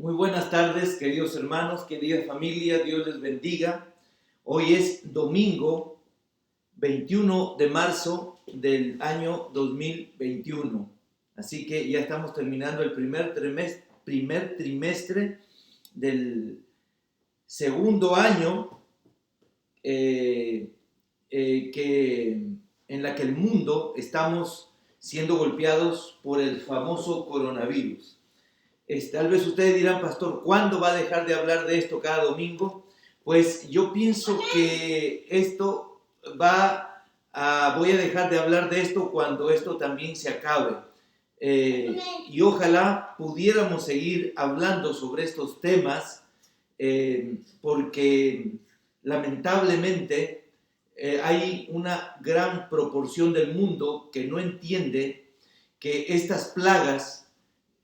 Muy buenas tardes, queridos hermanos, querida familia, Dios les bendiga. Hoy es domingo 21 de marzo del año 2021. Así que ya estamos terminando el primer trimestre del segundo año en la que el mundo estamos siendo golpeados por el famoso coronavirus. Tal vez ustedes dirán, pastor, ¿cuándo va a dejar de hablar de esto cada domingo? Pues yo pienso que voy a dejar de hablar de esto cuando esto también se acabe. Y ojalá pudiéramos seguir hablando sobre estos temas, porque lamentablemente hay una gran proporción del mundo que no entiende que estas plagas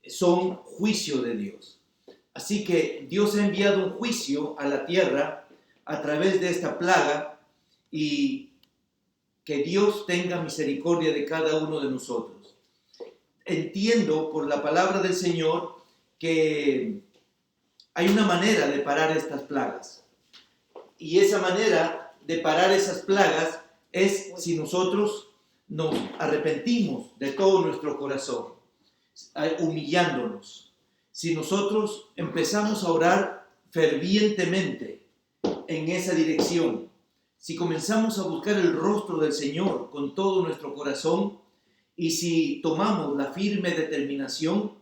son juicio de Dios. Así que Dios ha enviado un juicio a la tierra a través de esta plaga, y que Dios tenga misericordia de cada uno de nosotros. Entiendo por la palabra del Señor que hay una manera de parar estas plagas, y esa manera de parar esas plagas es si nosotros nos arrepentimos de todo nuestro corazón, humillándonos. Si nosotros empezamos a orar fervientemente en esa dirección, si comenzamos a buscar el rostro del Señor con todo nuestro corazón, y si tomamos la firme determinación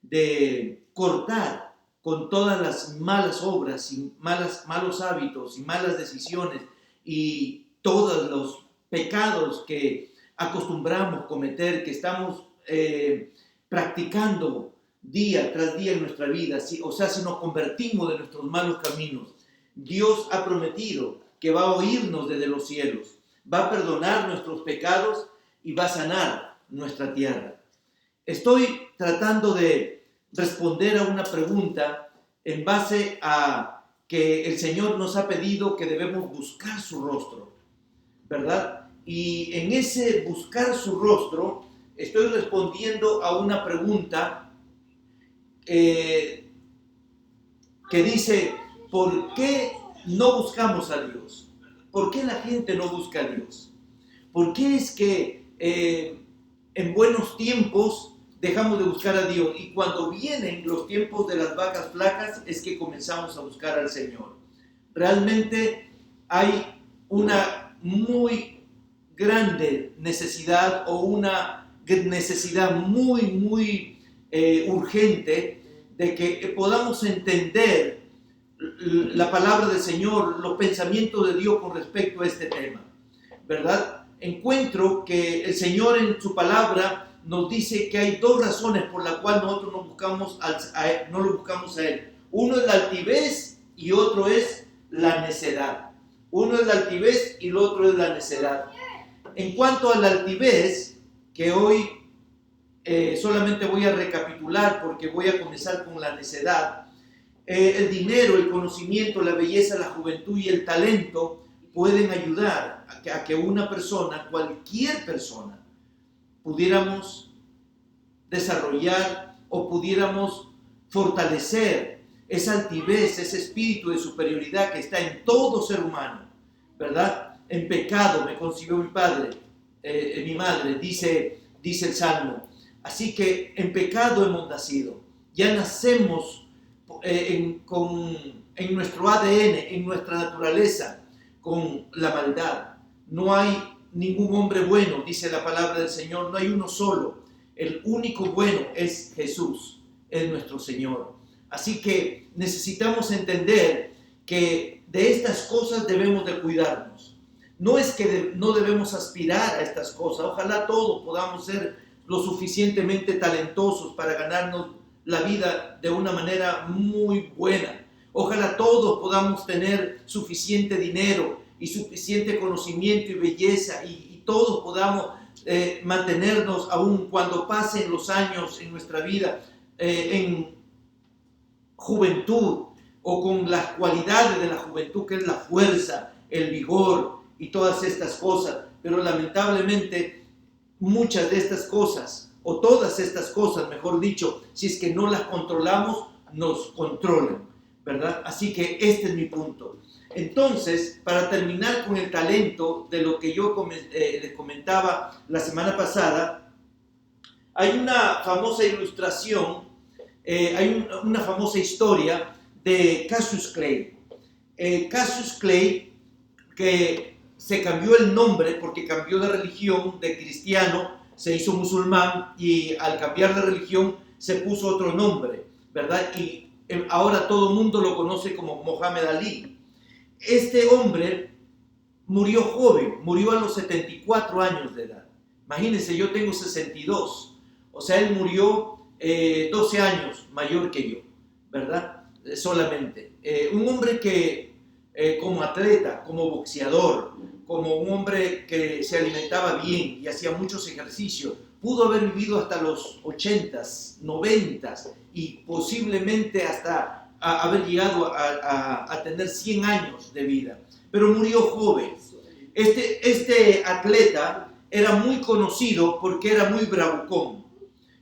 de cortar con todas las malas obras y malos hábitos y malas decisiones y todos los pecados que acostumbramos cometer, que estamos practicando día tras día en nuestra vida, si nos convertimos de nuestros malos caminos, Dios ha prometido que va a oírnos desde los cielos, va a perdonar nuestros pecados y va a sanar nuestra tierra. Estoy tratando de responder a una pregunta en base a que el Señor nos ha pedido que debemos buscar su rostro, ¿verdad? Y en ese buscar su rostro estoy respondiendo a una pregunta que dice: ¿por qué no buscamos a Dios? ¿Por qué la gente no busca a Dios? ¿Por qué es que en buenos tiempos dejamos de buscar a Dios, y cuando vienen los tiempos de las vacas flacas es que comenzamos a buscar al Señor? Realmente hay una muy grande necesidad, o una necesidad muy urgente, de que podamos entender la palabra del Señor, los pensamientos de Dios con respecto a este tema, ¿verdad? Encuentro que el Señor en su palabra nos dice que hay dos razones por las cuales nosotros no lo buscamos a Él. Uno es la altivez y otro es la necedad. Uno es la altivez y el otro es la necedad. En cuanto a la altivez, que hoy solamente voy a recapitular porque voy a comenzar con la necedad. El dinero, el conocimiento, la belleza, la juventud y el talento pueden ayudar a que una persona, cualquier persona, pudiéramos desarrollar o pudiéramos fortalecer esa altivez, ese espíritu de superioridad que está en todo ser humano, ¿verdad? En pecado me concibió mi padre, mi madre, dice el Salmo. Así que en pecado hemos nacido. Ya nacemos en nuestro ADN, en nuestra naturaleza, con la maldad. No hay ningún hombre bueno, dice la palabra del Señor. No hay uno solo. El único bueno es Jesús, es nuestro Señor. Así que necesitamos entender que de estas cosas debemos de cuidarnos. No es que no debemos aspirar a estas cosas. Ojalá todos podamos ser lo suficientemente talentosos para ganarnos la vida de una manera muy buena. Ojalá todos podamos tener suficiente dinero y suficiente conocimiento y belleza, y todos podamos mantenernos aún cuando pasen los años en nuestra vida en juventud, o con las cualidades de la juventud, que es la fuerza, el vigor y todas estas cosas. Pero lamentablemente muchas de estas cosas, o todas estas cosas, mejor dicho, si es que no las controlamos, nos controlan, ¿verdad? Así que este es mi punto. Entonces, para terminar con el talento de lo que yo les comentaba la semana pasada, hay una famosa ilustración, hay una famosa historia de Cassius Clay. Cassius Clay, que se cambió el nombre porque cambió de religión, de cristiano, se hizo musulmán y al cambiar de religión se puso otro nombre, ¿verdad? Y ahora todo el mundo lo conoce como Mohamed Ali. Este hombre murió joven, murió a los 74 años de edad. Imagínense, yo tengo 62, o sea, él murió 12 años mayor que yo, ¿verdad? Solamente. Un hombre que como atleta, como boxeador, como un hombre que se alimentaba bien y hacía muchos ejercicios, pudo haber vivido hasta los 80s, 90s y posiblemente hasta haber llegado a tener 100 años de vida, pero murió joven. Este atleta era muy conocido porque era muy bravucón,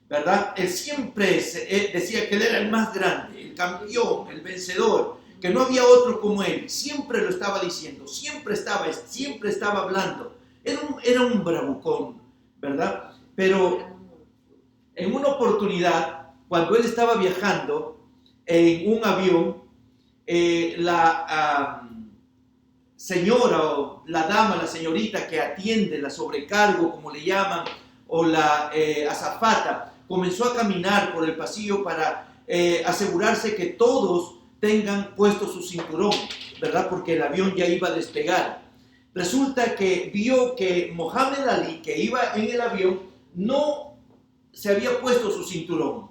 ¿verdad? Él siempre decía que él era el más grande, el campeón, el vencedor, que no había otro como él. Siempre lo estaba diciendo, siempre estaba hablando. Era un bravucón, ¿verdad? Pero en una oportunidad, cuando él estaba viajando en un avión, la señora o la dama, la señorita que atiende, la sobrecargo, como le llaman, o la azafata, comenzó a caminar por el pasillo para asegurarse que todos tengan puesto su cinturón, ¿verdad? Porque el avión ya iba a despegar. Resulta que vio que Mohamed Ali, que iba en el avión, no se había puesto su cinturón.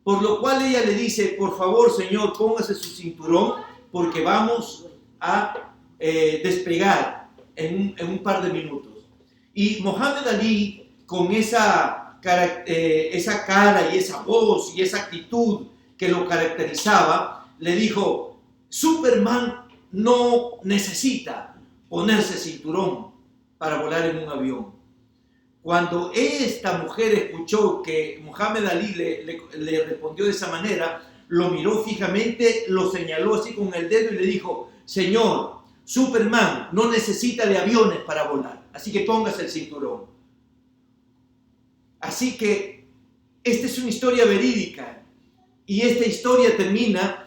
Por lo cual ella le dice, por favor, señor, póngase su cinturón porque vamos a despegar en un par de minutos. Y Mohamed Ali, con esa cara y esa voz y esa actitud que lo caracterizaba, le dijo, Superman no necesita ponerse cinturón para volar en un avión. Cuando esta mujer escuchó que Mohamed Ali le respondió de esa manera, lo miró fijamente, lo señaló así con el dedo y le dijo, señor, Superman no necesita de aviones para volar, así que póngase el cinturón. Así que esta es una historia verídica y esta historia termina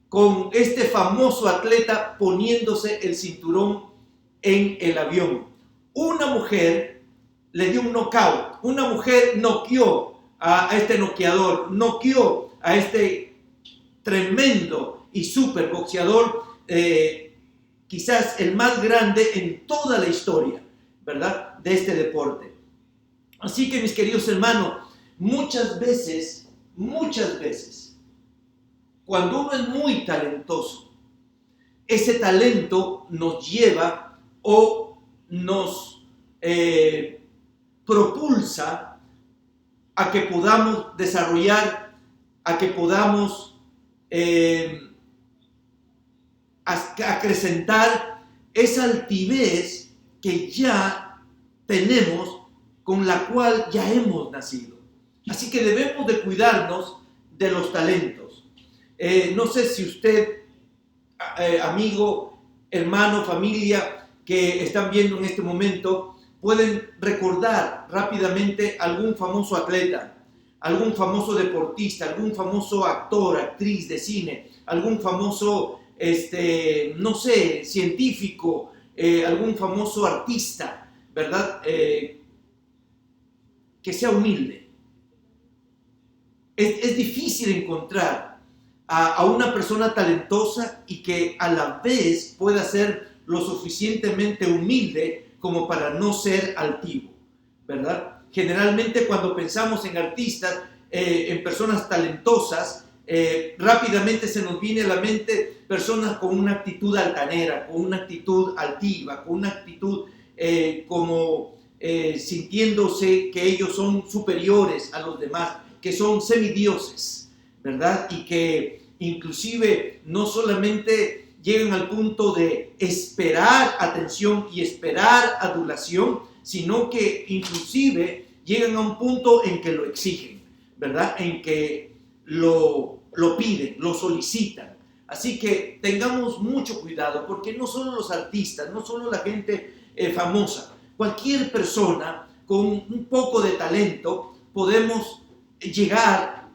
con este famoso atleta poniéndose el cinturón en el avión. Una mujer le dio un knockout, una mujer noqueó a este noqueador, noqueó a este tremendo y super boxeador, quizás el más grande en toda la historia, ¿verdad?, de este deporte. Así que, mis queridos hermanos, muchas veces, cuando uno es muy talentoso, ese talento nos lleva o nos propulsa a que podamos desarrollar, a que podamos acrecentar esa altivez que ya tenemos, con la cual ya hemos nacido. Así que debemos de cuidarnos de los talentos. No sé si usted, amigo, hermano, familia, que están viendo en este momento, pueden recordar rápidamente algún famoso atleta, algún famoso deportista, algún famoso actor, actriz de cine, algún famoso, no sé, científico, algún famoso artista, ¿verdad? Que sea humilde. Es difícil encontrar a una persona talentosa y que a la vez pueda ser lo suficientemente humilde como para no ser altivo, ¿verdad? Generalmente cuando pensamos en artistas, en personas talentosas, rápidamente se nos viene a la mente personas con una actitud altanera, con una actitud altiva, con una actitud sintiéndose que ellos son superiores a los demás, que son semidioses, ¿verdad? Y que inclusive no solamente llegan al punto de esperar atención y esperar adulación, sino que inclusive llegan a un punto en que lo exigen, ¿verdad? En que lo piden, lo solicitan. Así que tengamos mucho cuidado, porque no solo los artistas, no solo la gente famosa, cualquier persona con un poco de talento podemos llegar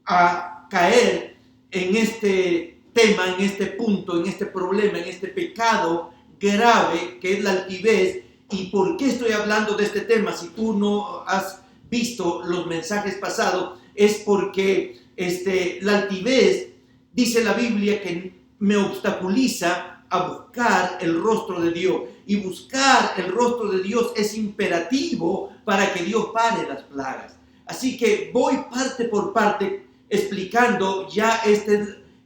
a caer en este tema, en este punto, en este problema, en este pecado grave que es la altivez. ¿Y por qué estoy hablando de este tema? Si tú no has visto los mensajes pasados, es porque la altivez, dice la Biblia, que me obstaculiza a buscar el rostro de Dios. Y buscar el rostro de Dios es imperativo para que Dios pare las plagas. Así que voy parte por parte explicando ya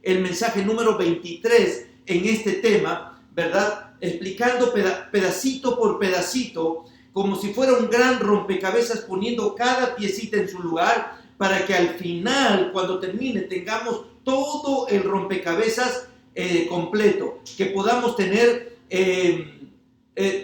el mensaje número 23 en este tema, ¿verdad? Explicando pedacito por pedacito, como si fuera un gran rompecabezas, poniendo cada piecita en su lugar, para que al final, cuando termine, tengamos todo el rompecabezas completo, que podamos tener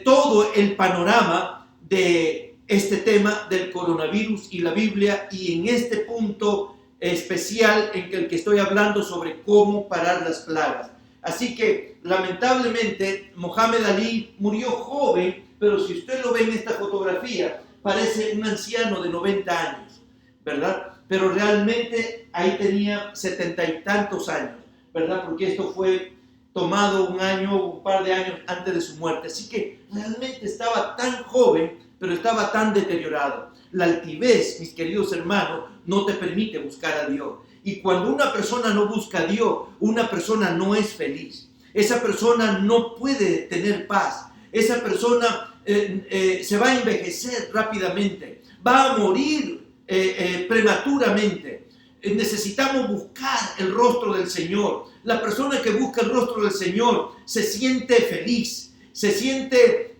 todo el panorama de este tema del coronavirus y la Biblia, y en este punto especial en el que estoy hablando sobre cómo parar las plagas. Así que lamentablemente Mohamed Ali murió joven, pero si usted lo ve en esta fotografía, parece un anciano de 90 años, ¿verdad? Pero realmente ahí tenía 70 y tantos años, ¿verdad? Porque esto fue tomado un par de años antes de su muerte. Así que realmente estaba tan joven, pero estaba tan deteriorado. La altivez, mis queridos hermanos, no te permite buscar a Dios. Y cuando una persona no busca a Dios, una persona no es feliz. Esa persona no puede tener paz. Esa persona se va a envejecer rápidamente, va a morir prematuramente. Necesitamos buscar el rostro del Señor. La persona que busca el rostro del Señor se siente feliz, se siente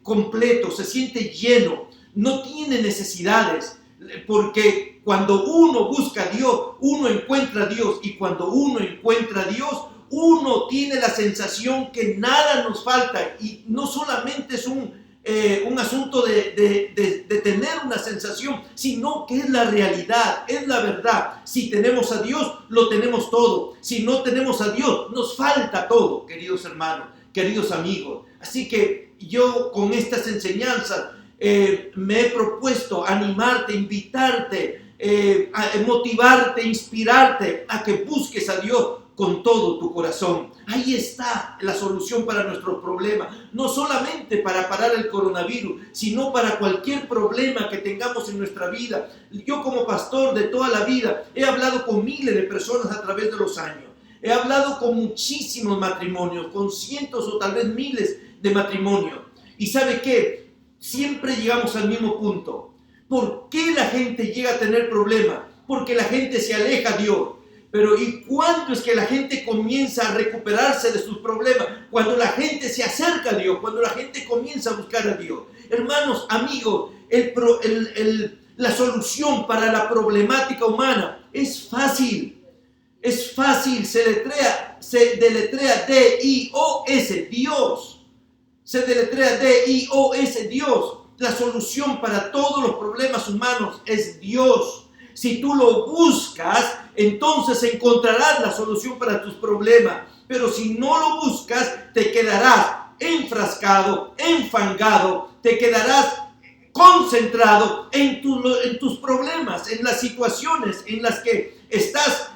completo, se siente lleno, no tiene necesidades, porque cuando uno busca a Dios, uno encuentra a Dios, y cuando uno encuentra a Dios, uno tiene la sensación que nada nos falta. Y no solamente es un asunto de tener una sensación, sino que es la realidad, es la verdad. Si tenemos a Dios, lo tenemos todo. Si no tenemos a Dios, nos falta todo, queridos hermanos, queridos amigos. Así que yo con estas enseñanzas me he propuesto animarte, invitarte, a motivarte, inspirarte a que busques a Dios con todo tu corazón. Ahí está la solución para nuestros problemas, no solamente para parar el coronavirus, sino para cualquier problema que tengamos en nuestra vida. Yo, como pastor de toda la vida, he hablado con miles de personas a través de los años. He hablado con muchísimos matrimonios, con cientos o tal vez miles de matrimonios. ¿Y sabe qué? Siempre llegamos al mismo punto. ¿Por qué la gente llega a tener problemas? Porque la gente se aleja de Dios. Pero ¿y cuándo es que la gente comienza a recuperarse de sus problemas? Cuando la gente se acerca a Dios, cuando la gente comienza a buscar a Dios. Hermanos, amigos, la solución para la problemática humana es fácil. Es fácil, se deletrea D-I-O-S, Dios. Se deletrea D-I-O-S, Dios. La solución para todos los problemas humanos es Dios. Si tú lo buscas, entonces encontrarás la solución para tus problemas. Pero si no lo buscas, te quedarás enfrascado, enfangado, te quedarás concentrado en tus problemas, en las situaciones en las que estás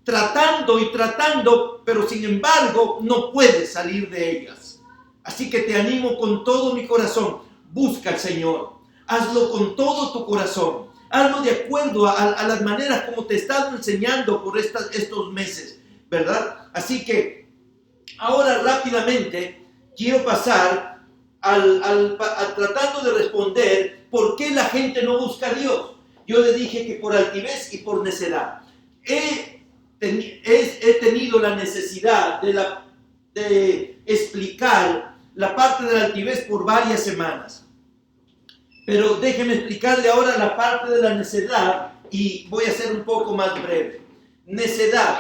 tratando, pero sin embargo no puedes salir de ellas. Así que te animo con todo mi corazón, busca al Señor, hazlo con todo tu corazón. Hazlo de acuerdo a las maneras como te he estado enseñando por estos meses, ¿verdad? Así que ahora rápidamente quiero pasar a tratando de responder por qué la gente no busca a Dios. Yo le dije que por altivez y por necedad. He tenido la necesidad de explicar la parte de la altivez por varias semanas. Pero déjeme explicarle ahora la parte de la necedad, y voy a ser un poco más breve. Necedad.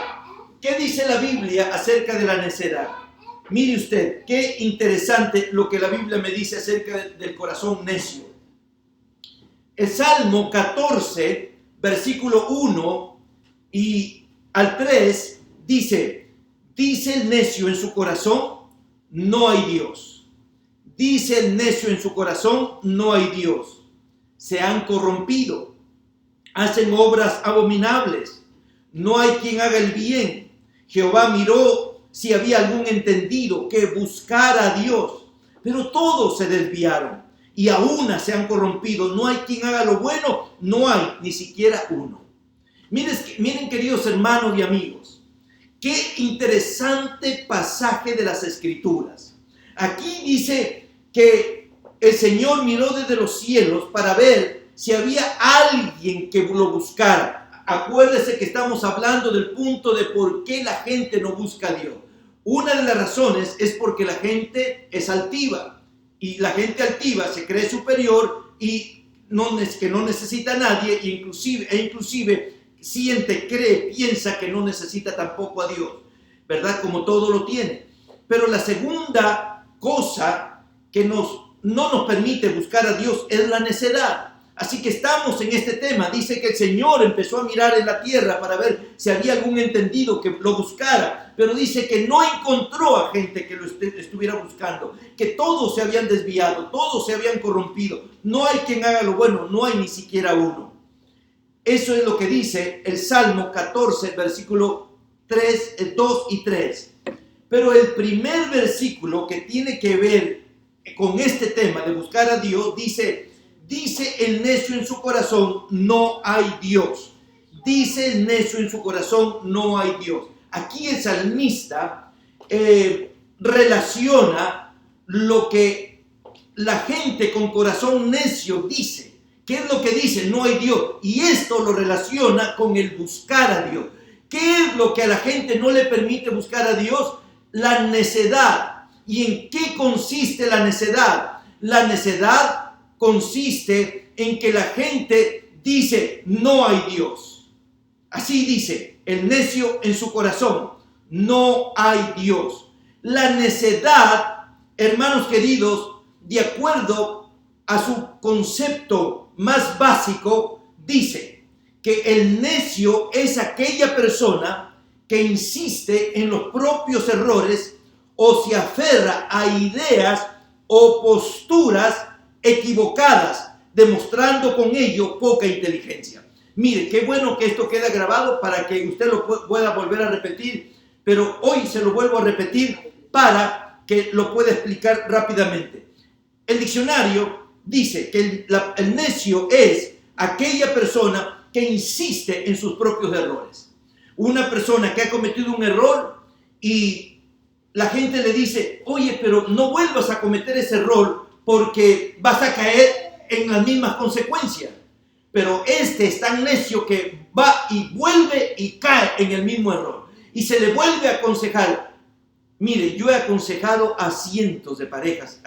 ¿Qué dice la Biblia acerca de la necedad? Mire usted, qué interesante lo que la Biblia me dice acerca del corazón necio. El Salmo 14, versículo 1 y al 3 dice el necio en su corazón, no hay Dios. Dice el necio en su corazón, no hay Dios. Se han corrompido, hacen obras abominables. No hay quien haga el bien. Jehová miró si había algún entendido que buscara a Dios, pero todos se desviaron y a una se han corrompido. No hay quien haga lo bueno, no hay ni siquiera uno. Miren, queridos hermanos y amigos, qué interesante pasaje de las Escrituras. Aquí dice que el Señor miró desde los cielos para ver si había alguien que lo buscara. Acuérdese que estamos hablando del punto de por qué la gente no busca a Dios. Una de las razones es porque la gente es altiva, y la gente altiva se cree superior y que no necesita a nadie, e inclusive siente, cree, piensa que no necesita tampoco a Dios, ¿verdad? Como todo lo tiene. Pero la segunda cosa que no nos permite buscar a Dios es la necedad. Así que estamos en este tema. Dice que el Señor empezó a mirar en la tierra para ver si había algún entendido que lo buscara, pero dice que no encontró a gente que lo estuviera buscando, que todos se habían desviado, todos se habían corrompido. No hay quien haga lo bueno, no hay ni siquiera uno. Eso es lo que dice el Salmo 14, versículo 2 y 3. Pero el primer versículo que tiene que ver con este tema de buscar a Dios, dice el necio en su corazón, no hay Dios. Dice el necio en su corazón, no hay Dios. Aquí el salmista relaciona lo que la gente con corazón necio dice. ¿Qué es lo que dice? No hay Dios. Y esto lo relaciona con el buscar a Dios. ¿Qué es lo que a la gente no le permite buscar a Dios? La necedad. ¿Y en qué consiste la necedad? La necedad consiste en que la gente dice, no hay Dios. Así dice, el necio en su corazón, no hay Dios. La necedad, hermanos queridos, de acuerdo a su concepto más básico, dice que el necio es aquella persona que insiste en los propios errores o se aferra a ideas o posturas equivocadas, demostrando con ello poca inteligencia. Mire, qué bueno que esto queda grabado para que usted lo pueda volver a repetir, pero hoy se lo vuelvo a repetir para que lo pueda explicar rápidamente. El diccionario dice que el necio es aquella persona que insiste en sus propios errores. Una persona que ha cometido un error y la gente le dice, oye, pero no vuelvas a cometer ese error porque vas a caer en las mismas consecuencias. Pero este es tan necio que va y vuelve y cae en el mismo error. Y se le vuelve a aconsejar. Mire, yo he aconsejado a cientos de parejas,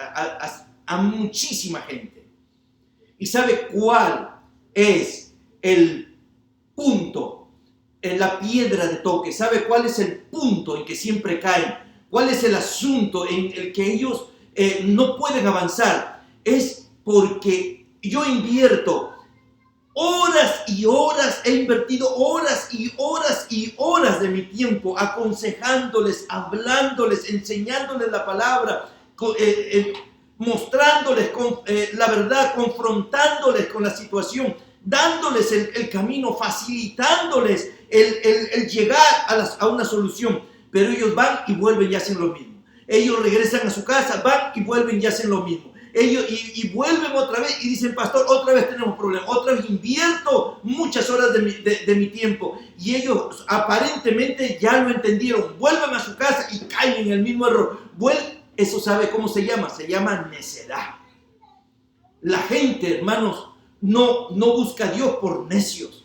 a muchísima gente. ¿Y sabe cuál es el punto, la piedra de toque? ¿Sabe cuál es el punto en que siempre caen? ¿Cuál es el asunto en el que ellos no pueden avanzar? Es porque yo invierto horas y horas, he invertido horas y horas y horas de mi tiempo aconsejándoles, hablándoles, enseñándoles la palabra, mostrándoles la verdad, confrontándoles con la situación, dándoles el camino, facilitándoles el llegar a una solución. Pero ellos van y vuelven y hacen lo mismo. Ellos regresan a su casa, van y vuelven y hacen lo mismo. Ellos y vuelven otra vez y dicen, pastor, otra vez tenemos problemas. Otra vez invierto muchas horas de mi tiempo. Y ellos aparentemente ya lo entendieron. Vuelven a su casa y caen en el mismo error. Eso sabe cómo se llama. Se llama necedad. La gente, hermanos, no busca a Dios por necios.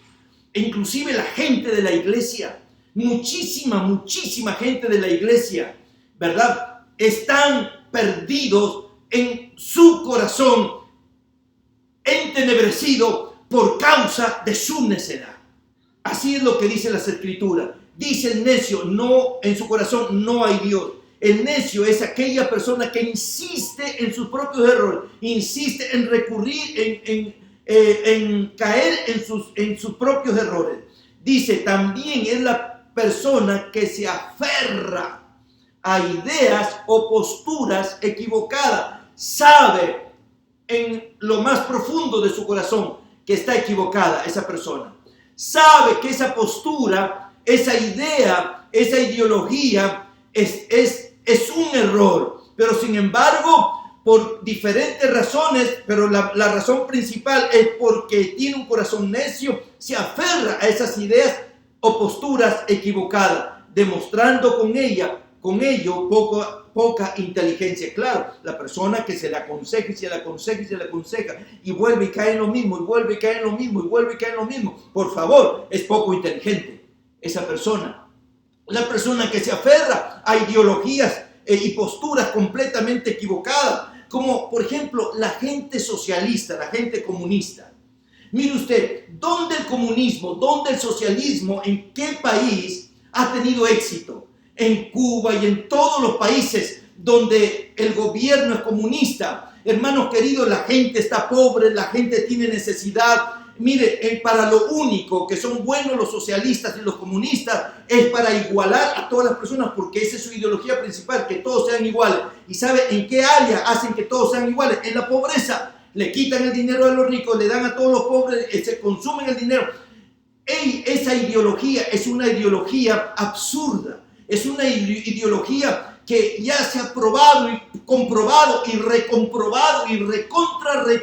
E inclusive la gente de la iglesia. Muchísima gente de la iglesia, ¿verdad? Están perdidos en su corazón, entenebrecido por causa de su necedad. Así es lo que dice las Escrituras. Dice el necio, no, en su corazón no hay Dios. El necio es aquella persona que insiste en sus propios errores, insiste en recurrir, en caer en sus propios errores. Dice, también es la persona que se aferra a ideas o posturas equivocadas. Sabe en lo más profundo de su corazón que está equivocada esa persona. Sabe que esa postura, esa idea, esa ideología es un error. Pero sin embargo, por diferentes razones, pero la razón principal es porque tiene un corazón necio, se aferra a esas ideas o posturas equivocadas, demostrando con ello poca inteligencia. Claro, la persona que se le aconseja y se le aconseja y se le aconseja y vuelve y cae en lo mismo, y vuelve y cae en lo mismo, y vuelve y cae en lo mismo, por favor, es poco inteligente esa persona. La persona que se aferra a ideologías y posturas completamente equivocadas, como por ejemplo la gente socialista, la gente comunista. Mire usted, ¿dónde el comunismo, dónde el socialismo, en qué país ha tenido éxito? En Cuba y en todos los países donde el gobierno es comunista. Hermanos queridos, la gente está pobre, la gente tiene necesidad. Mire, para lo único que son buenos los socialistas y los comunistas es para igualar a todas las personas, porque esa es su ideología principal, que todos sean iguales. ¿Y sabe en qué área hacen que todos sean iguales? En la pobreza. Le quitan el dinero a los ricos, le dan a todos los pobres, se consumen el dinero. Esa ideología es una ideología absurda, es una ideología que ya se ha probado y comprobado y recomprobado y recomprobado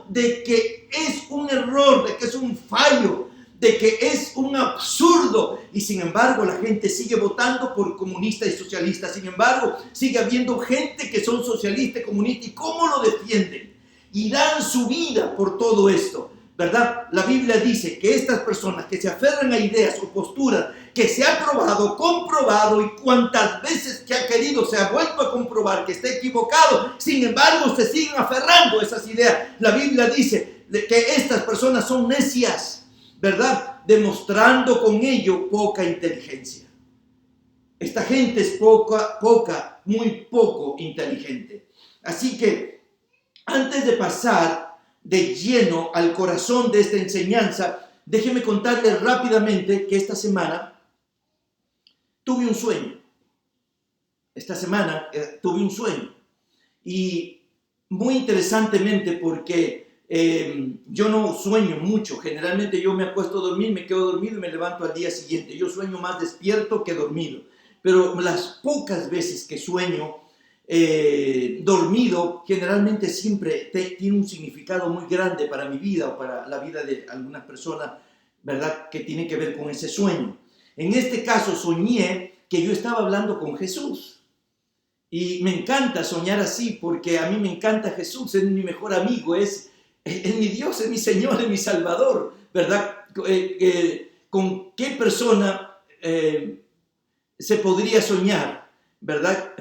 de que es un error, de que es un fallo, de que es un absurdo. Y sin embargo la gente sigue votando por comunistas y socialistas. Sin embargo sigue habiendo gente que son socialistas y comunistas. ¿Y cómo lo defienden? Y dan su vida por todo esto, ¿verdad? La Biblia dice que estas personas que se aferran a ideas o posturas que se ha probado, comprobado, y cuantas veces que ha querido se ha vuelto a comprobar que está equivocado, sin embargo se siguen aferrando a esas ideas. La Biblia dice que estas personas son necias, ¿verdad? Demostrando con ello poca inteligencia. Esta gente es muy poco inteligente. Así que antes de pasar de lleno al corazón de esta enseñanza, déjeme contarles rápidamente que esta semana tuve un sueño. Esta semana tuve un sueño. Y muy interesantemente, porque yo no sueño mucho. Generalmente yo me acuesto a dormir, me quedo dormido y me levanto al día siguiente. Yo sueño más despierto que dormido. Pero las pocas veces que sueño dormido, generalmente siempre tiene un significado muy grande para mi vida o para la vida de algunas personas, ¿verdad? Que tiene que ver con ese sueño. En este caso soñé que yo estaba hablando con Jesús. Y me encanta soñar así, porque a mí me encanta Jesús, es mi mejor amigo, es mi Dios, es mi Señor, es mi Salvador, ¿verdad? ¿Con qué persona se podría soñar, verdad?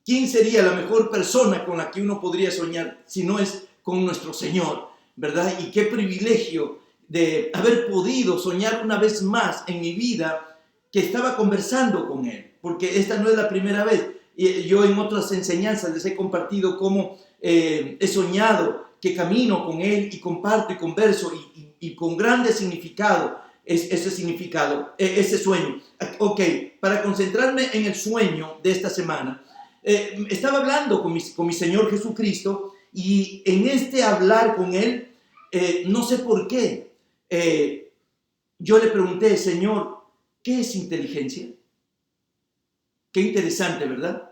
¿Quién sería la mejor persona con la que uno podría soñar si no es con nuestro Señor, verdad? Y qué privilegio de haber podido soñar una vez más en mi vida que estaba conversando con Él, porque esta no es la primera vez. Yo en otras enseñanzas les he compartido cómo he soñado que camino con Él y comparto y converso y con grande significado ese sueño. Ok, para concentrarme en el sueño de esta semana, estaba hablando con mi Señor Jesucristo, y en este hablar con Él, no sé por qué, yo le pregunté: Señor, ¿qué es inteligencia? Qué interesante, ¿verdad?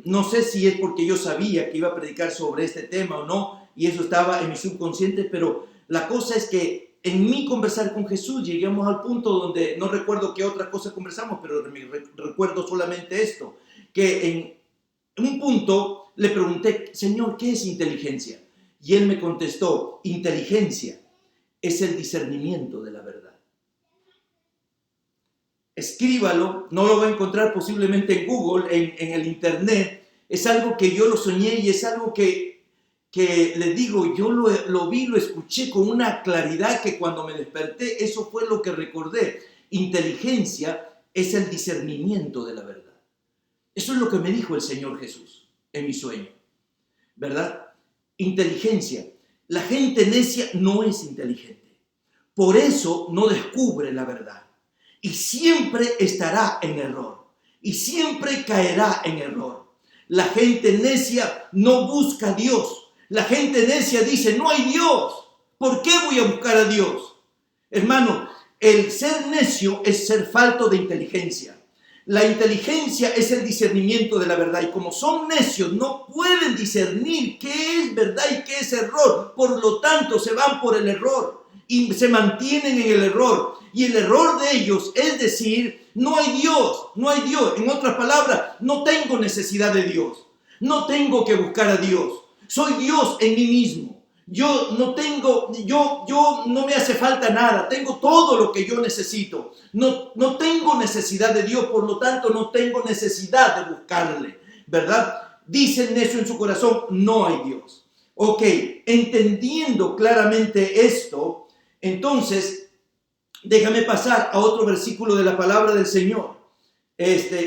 No sé si es porque yo sabía que iba a predicar sobre este tema o no, y eso estaba en mi subconsciente, pero la cosa es que en mi conversar con Jesús llegamos al punto donde no recuerdo qué otra cosa conversamos, pero recuerdo solamente esto, que en un punto le pregunté: Señor, ¿qué es inteligencia? Y Él me contestó: inteligencia es el discernimiento de la verdad. Escríbalo, no lo va a encontrar posiblemente en Google, en el internet. Es algo que yo lo soñé y es algo que le digo, yo lo vi, lo escuché con una claridad que cuando me desperté, eso fue lo que recordé. Inteligencia es el discernimiento de la verdad. Eso es lo que me dijo el Señor Jesús en mi sueño, ¿verdad? inteligencia. La gente necia no es inteligente. Por eso no descubre la verdad. Y siempre estará en error. Y siempre caerá en error. La gente necia no busca a Dios. La gente necia dice, no hay Dios. ¿Por qué voy a buscar a Dios? Hermano, el ser necio es ser falto de inteligencia. La inteligencia es el discernimiento de la verdad. Y como son necios, no pueden discernir qué es verdad y qué es error. Por lo tanto, se van por el error y se mantienen en el error. Y el error de ellos es decir, no hay Dios, no hay Dios. En otras palabras, no tengo necesidad de Dios. No tengo que buscar a Dios. Soy Dios en mí mismo. Yo no me hace falta nada. Tengo todo lo que yo necesito. No tengo necesidad de Dios, por lo tanto no tengo necesidad de buscarle, ¿verdad? Dicen eso en su corazón, no hay Dios. Ok, entendiendo claramente esto, entonces déjame pasar a otro versículo de la palabra del Señor.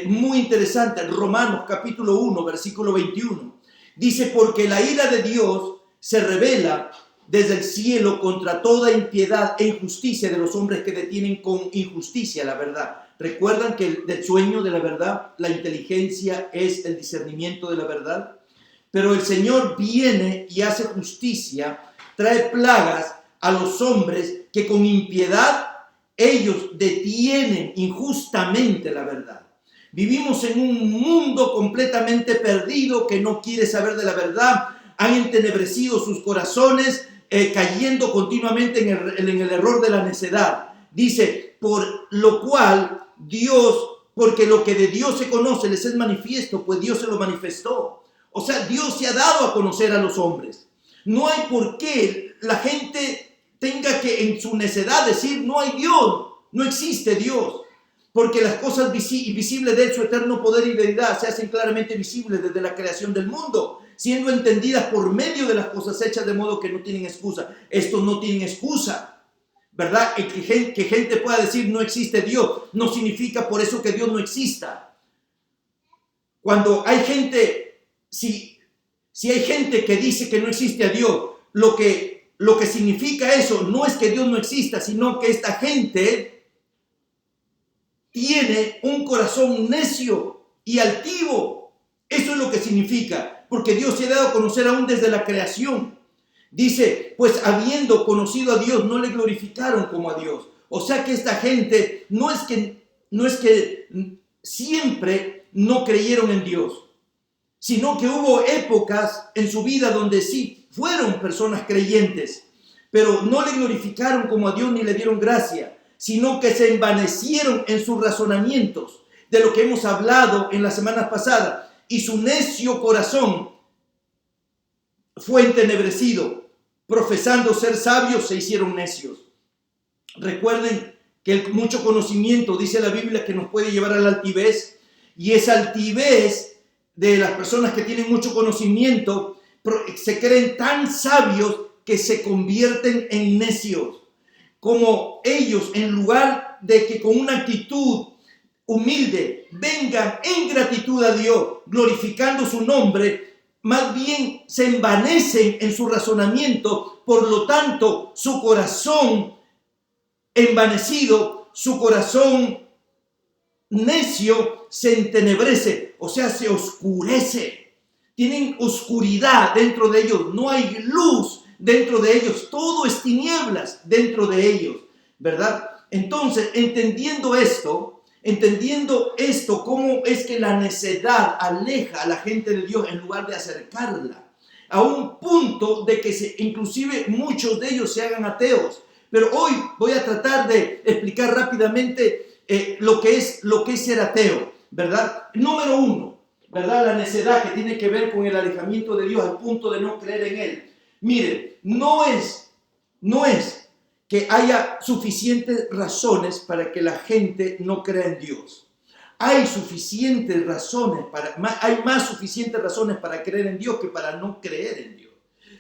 Muy interesante, Romanos capítulo 1, versículo 21. Dice, porque la ira de Dios se revela desde el cielo contra toda impiedad e injusticia de los hombres que detienen con injusticia la verdad. ¿Recuerdan que el sueño de la verdad, la inteligencia es el discernimiento de la verdad? Pero el Señor viene y hace justicia, trae plagas a los hombres que con impiedad ellos detienen injustamente la verdad. Vivimos en un mundo completamente perdido que no quiere saber de la verdad. Han entenebrecido sus corazones, cayendo continuamente en el error de la necedad. Dice, por lo cual porque lo que de Dios se conoce les es manifiesto, pues Dios se lo manifestó. O sea, Dios se ha dado a conocer a los hombres. No hay por qué la gente tenga que en su necedad decir, no hay Dios, no existe Dios. Porque las cosas invisibles de su eterno poder y deidad se hacen claramente visibles desde la creación del mundo, siendo entendidas por medio de las cosas hechas, de modo que no tienen excusa. Estos no tienen excusa, ¿verdad? Que gente pueda decir no existe Dios, no significa por eso que Dios no exista. Cuando hay gente, si hay gente que dice que no existe a Dios, lo que significa eso no es que Dios no exista, sino que esta gente tiene un corazón necio y altivo. Eso es lo que significa, porque Dios se ha dado a conocer aún desde la creación. Dice, pues habiendo conocido a Dios, no le glorificaron como a Dios. O sea que esta gente no es que siempre no creyeron en Dios, sino que hubo épocas en su vida donde sí fueron personas creyentes, pero no le glorificaron como a Dios ni le dieron gracia, sino que se envanecieron en sus razonamientos, de lo que hemos hablado en las semanas pasadas, y su necio corazón fue entenebrecido. Profesando ser sabios, se hicieron necios. Recuerden que el mucho conocimiento, dice la Biblia, que nos puede llevar a la altivez, y esa altivez de las personas que tienen mucho conocimiento se creen tan sabios que se convierten en necios. Como ellos, en lugar de que con una actitud humilde vengan en gratitud a Dios, glorificando su nombre, más bien se envanecen en su razonamiento. Por lo tanto, su corazón envanecido, su corazón necio se entenebrece, o sea, se oscurece. Tienen oscuridad dentro de ellos, no hay luz dentro de ellos, todo es tinieblas dentro de ellos, ¿verdad? Entonces, entendiendo esto, cómo es que la necedad aleja a la gente de Dios en lugar de acercarla, a un punto de que inclusive muchos de ellos se hagan ateos. Pero hoy voy a tratar de explicar rápidamente lo que es ser ateo, ¿verdad? Número uno, ¿verdad? La necedad que tiene que ver con el alejamiento de Dios al punto de no creer en Él. Mire, no es que haya suficientes razones para que la gente no crea en Dios. Hay suficientes razones, hay más suficientes razones para creer en Dios que para no creer en Dios.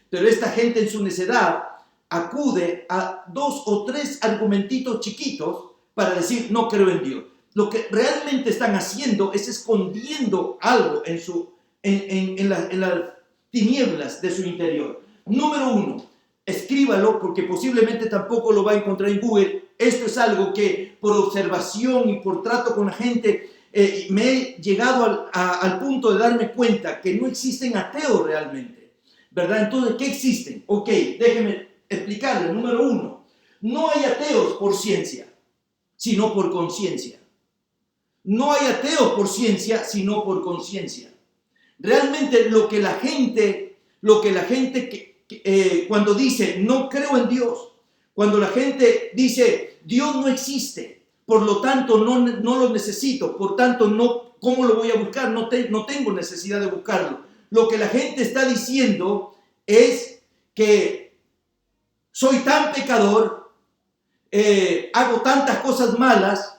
Pero esta gente en su necedad acude a 2 o 3 argumentitos chiquitos para decir no creo en Dios. Lo que realmente están haciendo es escondiendo algo en las tinieblas de su interior. Número uno, escríbalo porque posiblemente tampoco lo va a encontrar en Google. Esto es algo que por observación y por trato con la gente me he llegado al punto de darme cuenta que no existen ateos realmente, ¿verdad? Entonces, ¿qué existen? Ok, déjeme explicarle. Número uno, no hay ateos por ciencia, sino por conciencia. No hay ateos por ciencia, sino por conciencia. Realmente lo que la gente cuando dice no creo en Dios, cuando la gente dice Dios no existe, por lo tanto no lo necesito, por tanto no, ¿cómo lo voy a buscar? No tengo necesidad de buscarlo. Lo que la gente está diciendo es que soy tan pecador, hago tantas cosas malas,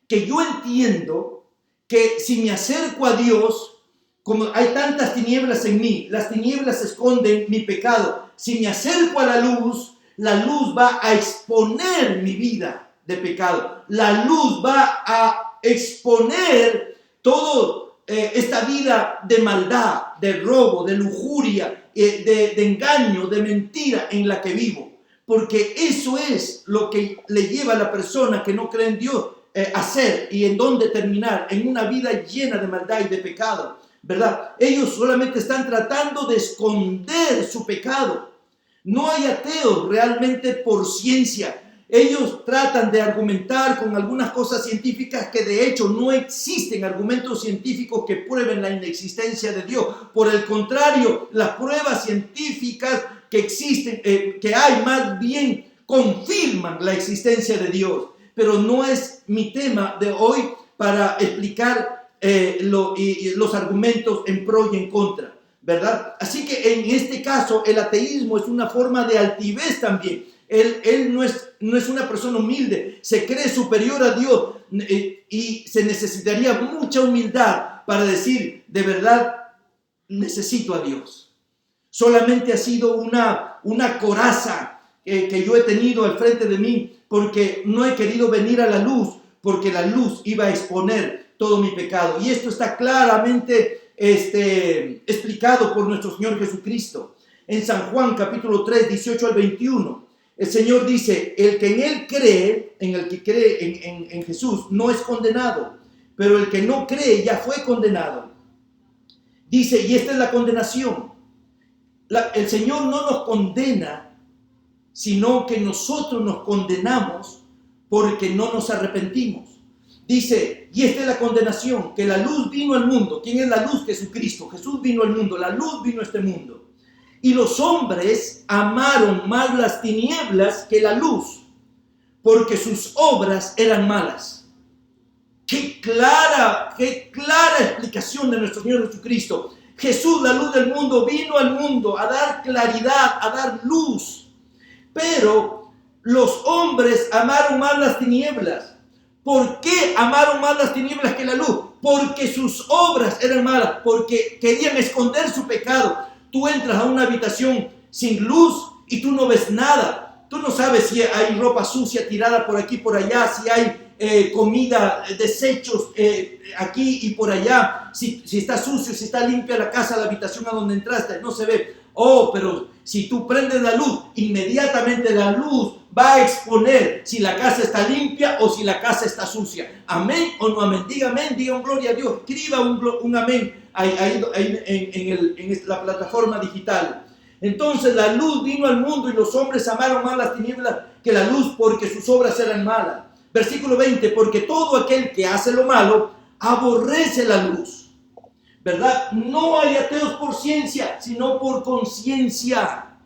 que yo entiendo que si me acerco a Dios, como hay tantas tinieblas en mí, las tinieblas esconden mi pecado. Si me acerco a la luz va a exponer mi vida de pecado. La luz va a exponer todo esta vida de maldad, de robo, de lujuria, de engaño, de mentira en la que vivo. Porque eso es lo que le lleva a la persona que no cree en Dios a hacer y en dónde terminar, en una vida llena de maldad y de pecado, ¿verdad? Ellos solamente están tratando de esconder su pecado. No hay ateos realmente por ciencia. Ellos tratan de argumentar con algunas cosas científicas que de hecho no existen argumentos científicos que prueben la inexistencia de Dios. Por el contrario, las pruebas científicas que existen, que hay más bien confirman la existencia de Dios. Pero no es mi tema de hoy para explicar los argumentos en pro y en contra, ¿verdad? Así que en este caso el ateísmo es una forma de altivez también. Él no es una persona humilde, se cree superior a Dios y se necesitaría mucha humildad para decir, de verdad, necesito a Dios. Solamente ha sido una coraza que yo he tenido al frente de mí porque no he querido venir a la luz, porque la luz iba a exponer todo mi pecado. Y esto está claramente explicado por nuestro Señor Jesucristo. En San Juan capítulo 3, 18 al 21, el Señor dice, el que en Él cree, en el que cree en Jesús, no es condenado, pero el que no cree ya fue condenado. Dice, y esta es la condenación. El Señor no nos condena, sino que nosotros nos condenamos porque no nos arrepentimos. Dice, y esta es la condenación, que la luz vino al mundo. ¿Quién es la luz? Jesucristo. Jesús vino al mundo, la luz vino a este mundo. Y los hombres amaron más las tinieblas que la luz, porque sus obras eran malas. Qué clara explicación de nuestro Señor Jesucristo. Jesús, la luz del mundo, vino al mundo a dar claridad, a dar luz. Pero los hombres amaron más las tinieblas. ¿Por qué amaron más las tinieblas que la luz? Porque sus obras eran malas, porque querían esconder su pecado. Tú entras a una habitación sin luz y tú no ves nada. Tú no sabes si hay ropa sucia tirada por aquí y por allá, si hay comida, desechos aquí y por allá, si está sucio, si está limpia la casa, la habitación a donde entraste, no se ve. Oh, pero si tú prendes la luz, inmediatamente la luz va a exponer si la casa está limpia o si la casa está sucia. Amén o no amén. Diga amén, diga un gloria a Dios. Escriba un amén ahí en la plataforma digital. Entonces la luz vino al mundo y los hombres amaron más las tinieblas que la luz porque sus obras eran malas. Versículo 20, porque todo aquel que hace lo malo aborrece la luz. ¿Verdad? No hay ateos por ciencia, sino por conciencia.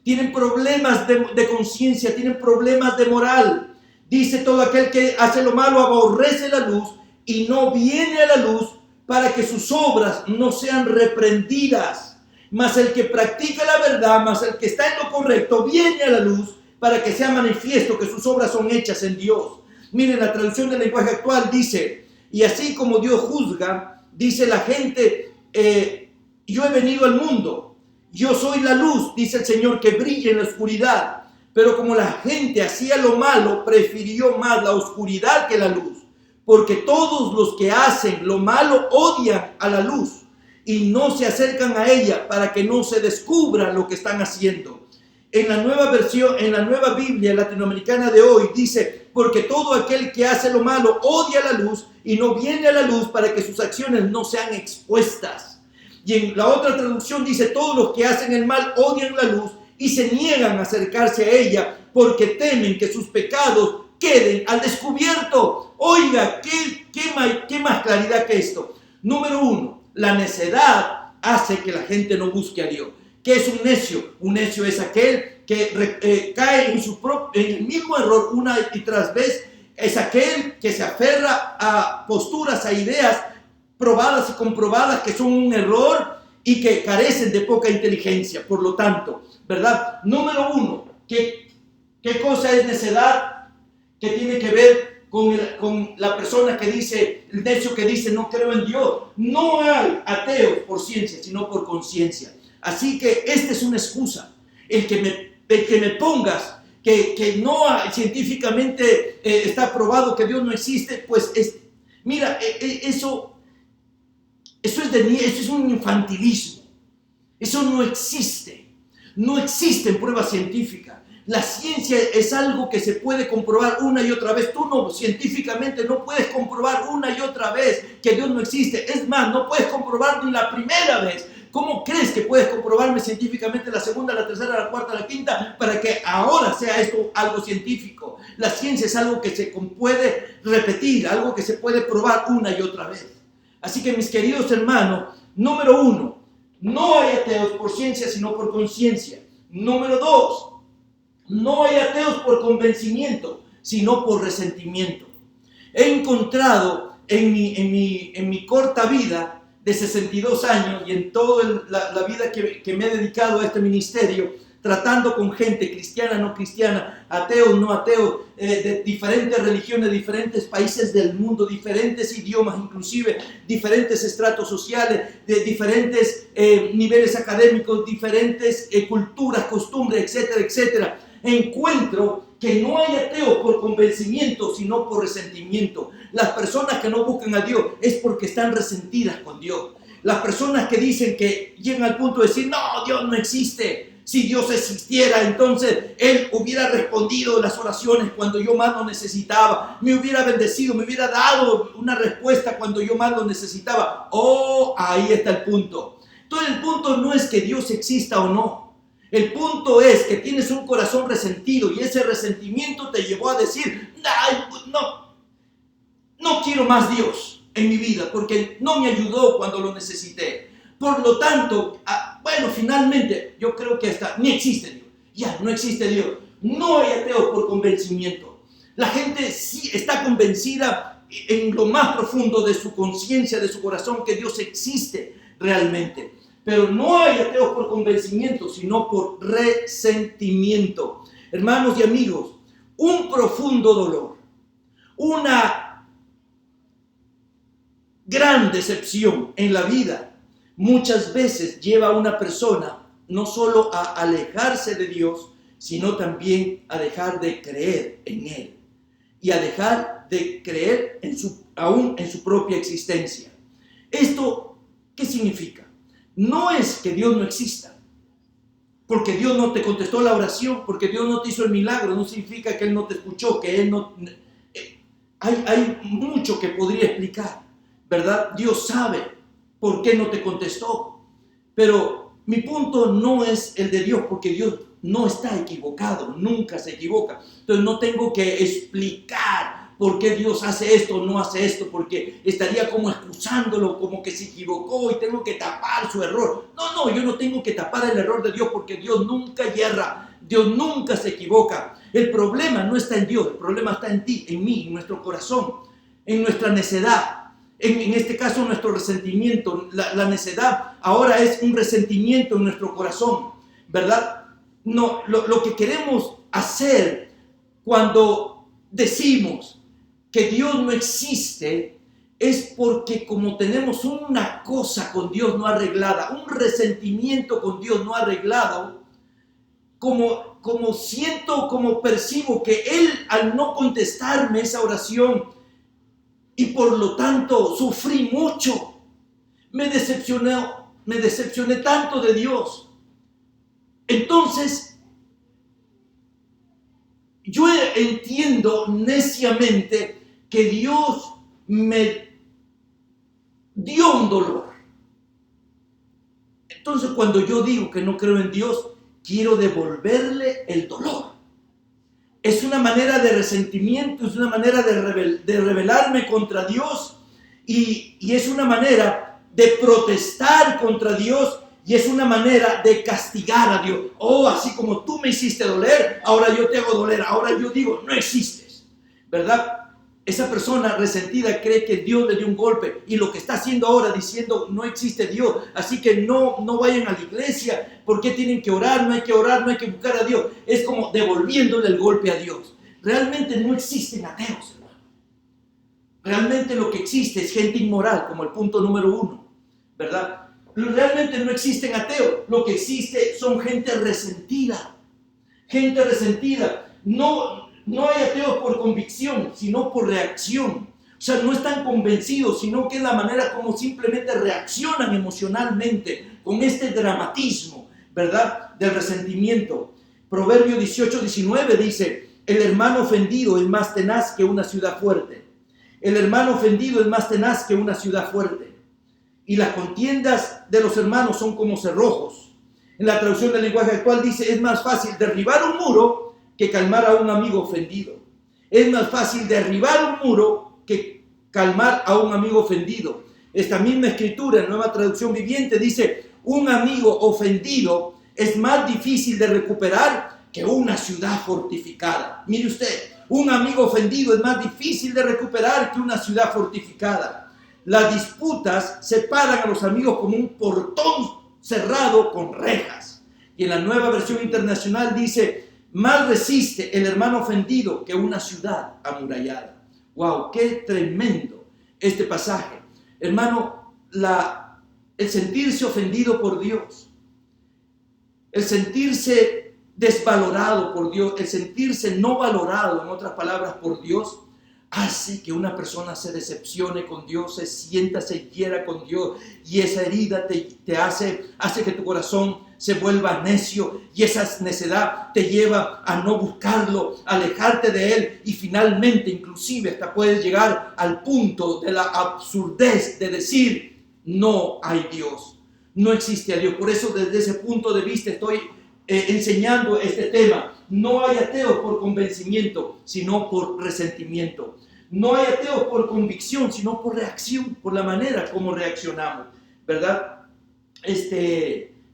Tienen problemas de conciencia, tienen problemas de moral. Dice, todo aquel que hace lo malo aborrece la luz y no viene a la luz para que sus obras no sean reprendidas. Mas el que practica la verdad, mas el que está en lo correcto, viene a la luz para que sea manifiesto que sus obras son hechas en Dios. Miren, la traducción del lenguaje actual dice, y así como Dios juzga, dice la gente, yo he venido al mundo, yo soy la luz, dice el Señor, que brilla en la oscuridad. Pero como la gente hacía lo malo, prefirió más la oscuridad que la luz. Porque todos los que hacen lo malo odian a la luz y no se acercan a ella para que no se descubra lo que están haciendo. En la nueva versión, en la nueva Biblia latinoamericana de hoy dice, porque todo aquel que hace lo malo odia la luz y no viene a la luz para que sus acciones no sean expuestas. Y en la otra traducción dice, todos los que hacen el mal odian la luz y se niegan a acercarse a ella porque temen que sus pecados queden al descubierto. Oiga, ¿qué más claridad que esto? Número uno, la necedad hace que la gente no busque a Dios. ¿Qué es un necio? Un necio es aquel que cae en el mismo error una y tras vez. Es aquel que se aferra a posturas, a ideas probadas y comprobadas que son un error y que carecen de poca inteligencia. Por lo tanto, ¿verdad? Número uno, ¿qué cosa es necedad? Que tiene que ver con la persona que dice, el necio que dice, no creo en Dios. No hay ateos por ciencia, sino por conciencia. Así que esta es una excusa. El que me pongas que no científicamente está probado que Dios no existe, pues mira, eso es un infantilismo. Eso no existe. No existen pruebas científicas. La ciencia es algo que se puede comprobar una y otra vez. Tú científicamente no puedes comprobar una y otra vez que Dios no existe. Es más, no puedes comprobar ni la primera vez. ¿Cómo crees que puedes comprobarme científicamente la segunda, la tercera, la cuarta, la quinta para que ahora sea esto algo científico? La ciencia es algo que se puede repetir, algo que se puede probar una y otra vez. Así que mis queridos hermanos, número uno, no hay ateos por ciencia sino por conciencia. Número dos, no hay ateos por convencimiento sino por resentimiento. He encontrado en mi corta vida de 62 años y en toda la vida que me he dedicado a este ministerio, tratando con gente cristiana, no cristiana, ateos, no ateos, de diferentes religiones, diferentes países del mundo, diferentes idiomas, inclusive diferentes estratos sociales, de diferentes niveles académicos, diferentes culturas, costumbres, etcétera, etcétera. Encuentro que no hay ateos por convencimiento, sino por resentimiento. Las personas que no buscan a Dios es porque están resentidas con Dios. Las personas que dicen que llegan al punto de decir, no, Dios no existe. Si Dios existiera, entonces Él hubiera respondido las oraciones cuando yo más lo necesitaba. Me hubiera bendecido, me hubiera dado una respuesta cuando yo más lo necesitaba. Oh, ahí está el punto. Entonces el punto no es que Dios exista o no. El punto es que tienes un corazón resentido y ese resentimiento te llevó a decir, no quiero más Dios en mi vida porque no me ayudó cuando lo necesité. Por lo tanto, finalmente yo creo que ni existe Dios. Ya, no existe Dios. No hay ateos por convencimiento. La gente sí está convencida en lo más profundo de su conciencia, de su corazón, que Dios existe realmente. Pero no hay ateos por convencimiento, sino por resentimiento. Hermanos y amigos, un profundo dolor, una gran decepción en la vida, muchas veces lleva a una persona no solo a alejarse de Dios, sino también a dejar de creer en Él y a dejar de creer aún en su propia existencia. ¿Esto qué significa? No es que Dios no exista, porque Dios no te contestó la oración, porque Dios no te hizo el milagro, no significa que Él no te escuchó, que Él no... Hay mucho que podría explicar, ¿verdad? Dios sabe por qué no te contestó, pero mi punto no es el de Dios, porque Dios no está equivocado, nunca se equivoca. Entonces no tengo que explicar por qué Dios hace esto o no hace esto, porque estaría como excusándolo, como que se equivocó y tengo que tapar su error. No, yo no tengo que tapar el error de Dios porque Dios nunca yerra, Dios nunca se equivoca. El problema no está en Dios, el problema está en ti, en mí, en nuestro corazón, en nuestra necedad. En este caso nuestro resentimiento, la necedad ahora es un resentimiento en nuestro corazón, ¿verdad? No, lo que queremos hacer cuando decimos que Dios no existe es porque como tenemos una cosa con Dios no arreglada, un resentimiento con Dios no arreglado, como siento, como percibo que Él al no contestarme esa oración y por lo tanto sufrí mucho, me decepcioné tanto de Dios. Entonces, yo entiendo neciamente que Dios me dio un dolor. Entonces, cuando yo digo que no creo en Dios, quiero devolverle el dolor. Es una manera de resentimiento, es una manera de rebelarme contra Dios y es una manera de protestar contra Dios y es una manera de castigar a Dios. Oh, así como tú me hiciste doler, ahora yo te hago doler, ahora yo digo, no existes, ¿verdad? Esa persona resentida cree que Dios le dio un golpe y lo que está haciendo ahora diciendo no existe Dios, así que no vayan a la iglesia, ¿por qué tienen que orar? No hay que orar, no hay que buscar a Dios. Es como devolviéndole el golpe a Dios. Realmente no existen ateos, hermano. Realmente lo que existe es gente inmoral, como el punto número 1, ¿verdad? Realmente no existen ateos, lo que existe son gente resentida. Gente resentida. No hay ateos por convicción, sino por reacción. O sea, no están convencidos, sino que es la manera como simplemente reaccionan emocionalmente con este dramatismo, ¿verdad? Del resentimiento. Proverbio 18:19 dice, el hermano ofendido es más tenaz que una ciudad fuerte. El hermano ofendido es más tenaz que una ciudad fuerte. Y las contiendas de los hermanos son como cerrojos. En la traducción del lenguaje actual dice, es más fácil derribar un muro que calmar a un amigo ofendido. Es más fácil derribar un muro que calmar a un amigo ofendido. Esta misma escritura, en Nueva Traducción Viviente, dice, un amigo ofendido es más difícil de recuperar que una ciudad fortificada. Mire usted, un amigo ofendido es más difícil de recuperar que una ciudad fortificada. Las disputas separan a los amigos como un portón cerrado con rejas. Y en la Nueva Versión Internacional dice, más resiste el hermano ofendido que una ciudad amurallada. ¡Wow! ¡Qué tremendo este pasaje! Hermano, el sentirse ofendido por Dios, el sentirse desvalorado por Dios, el sentirse no valorado, en otras palabras, por Dios, hace que una persona se decepcione con Dios, se hiera con Dios, y esa herida te hace que tu corazón se vuelva necio, y esa necedad te lleva a no buscarlo, a alejarte de Él, y finalmente inclusive hasta puedes llegar al punto de la absurdez de decir, no hay Dios, no existe a Dios. Por eso desde ese punto de vista estoy enseñando este tema. No hay ateos por convencimiento, sino por resentimiento. No hay ateos por convicción, sino por reacción, por la manera como reaccionamos, ¿verdad?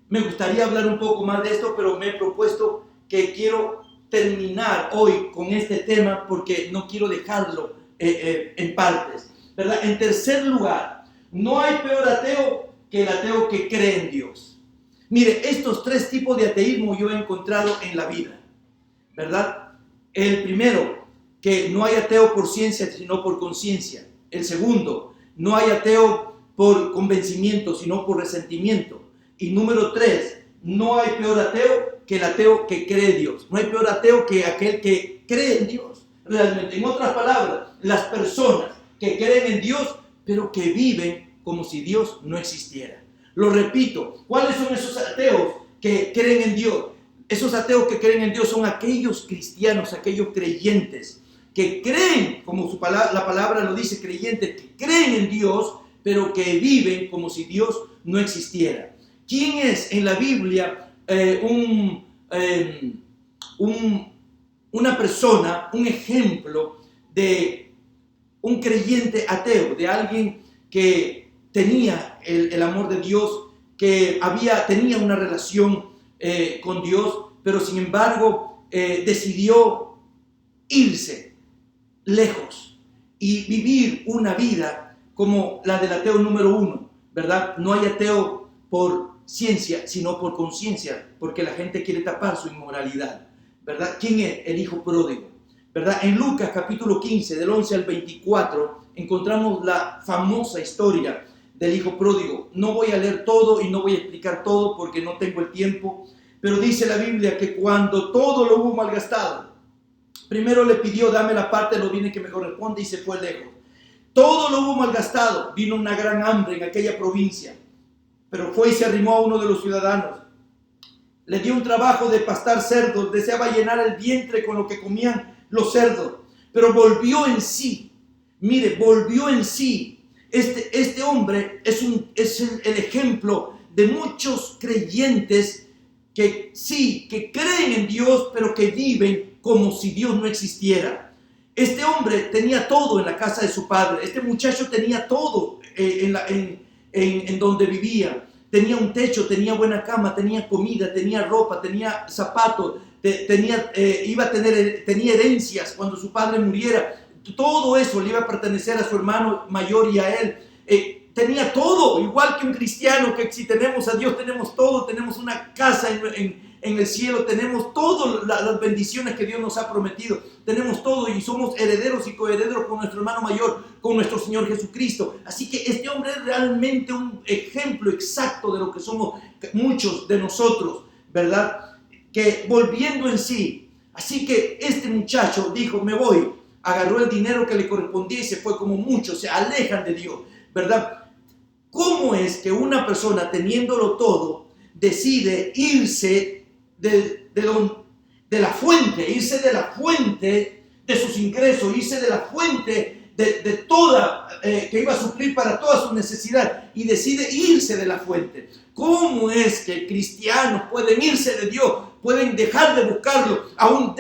Me gustaría hablar un poco más de esto, pero me he propuesto que quiero terminar hoy con este tema porque no quiero dejarlo en partes, ¿verdad? En tercer lugar, no hay peor ateo que el ateo que cree en Dios. Mire, estos 3 tipos de ateísmo yo he encontrado en la vida, ¿verdad? El primero, que no hay ateo por ciencia, sino por conciencia. El segundo, no hay ateo por convencimiento, sino por resentimiento. Y número 3, no hay peor ateo que el ateo que cree en Dios. No hay peor ateo que aquel que cree en Dios, realmente. En otras palabras, las personas que creen en Dios, pero que viven como si Dios no existiera. Lo repito, ¿cuáles son esos ateos que creen en Dios? Esos ateos que creen en Dios son aquellos cristianos, aquellos creyentes que creen, como la palabra lo dice, creyentes que creen en Dios, pero que viven como si Dios no existiera. ¿Quién es en la Biblia una persona, un ejemplo de un creyente ateo, de alguien que tenía el amor de Dios, que tenía una relación con Dios, pero sin embargo decidió irse lejos y vivir una vida como la del ateo número 1, ¿verdad? No hay ateo por ciencia, sino por conciencia, porque la gente quiere tapar su inmoralidad, ¿verdad? ¿Quién es el hijo pródigo? ¿Verdad? En Lucas capítulo 15, del 11 al 24, encontramos la famosa historia del hijo pródigo. No voy a leer todo y no voy a explicar todo porque no tengo el tiempo, pero dice la Biblia que cuando todo lo hubo malgastado, primero le pidió, dame la parte de los bienes que me corresponde, y se fue lejos. Todo lo hubo malgastado. Vino una gran hambre en aquella provincia. Pero fue y se arrimó a uno de los ciudadanos. Le dio un trabajo de pastar cerdos. Deseaba llenar el vientre con lo que comían los cerdos. Pero volvió en sí. Mire, volvió en sí. Este hombre es el ejemplo de muchos creyentes que sí, que creen en Dios, pero que viven como si Dios no existiera. Este hombre tenía todo en la casa de su padre. Este muchacho tenía todo en donde vivía. Tenía un techo, tenía buena cama, tenía comida, tenía ropa, tenía zapatos, tenía herencias cuando su padre muriera. Todo eso le iba a pertenecer a su hermano mayor y a él. Tenía todo, igual que un cristiano, que si tenemos a Dios tenemos todo, tenemos una casa en el cielo, tenemos todas las bendiciones que Dios nos ha prometido, tenemos todo y somos herederos y coherederos con nuestro hermano mayor, con nuestro Señor Jesucristo. Así que este hombre es realmente un ejemplo exacto de lo que somos muchos de nosotros, ¿verdad? Que volviendo en sí, así que este muchacho dijo, me voy, agarró el dinero que le correspondía y se fue, como muchos se alejan de Dios, ¿verdad? ¿Cómo es que una persona teniéndolo todo decide irse de la fuente, irse de la fuente de sus ingresos, irse de la fuente de toda, que iba a suplir para toda su necesidad, y decide irse de la fuente? ¿Cómo es que cristianos pueden irse de Dios, pueden dejar de buscarlo, aún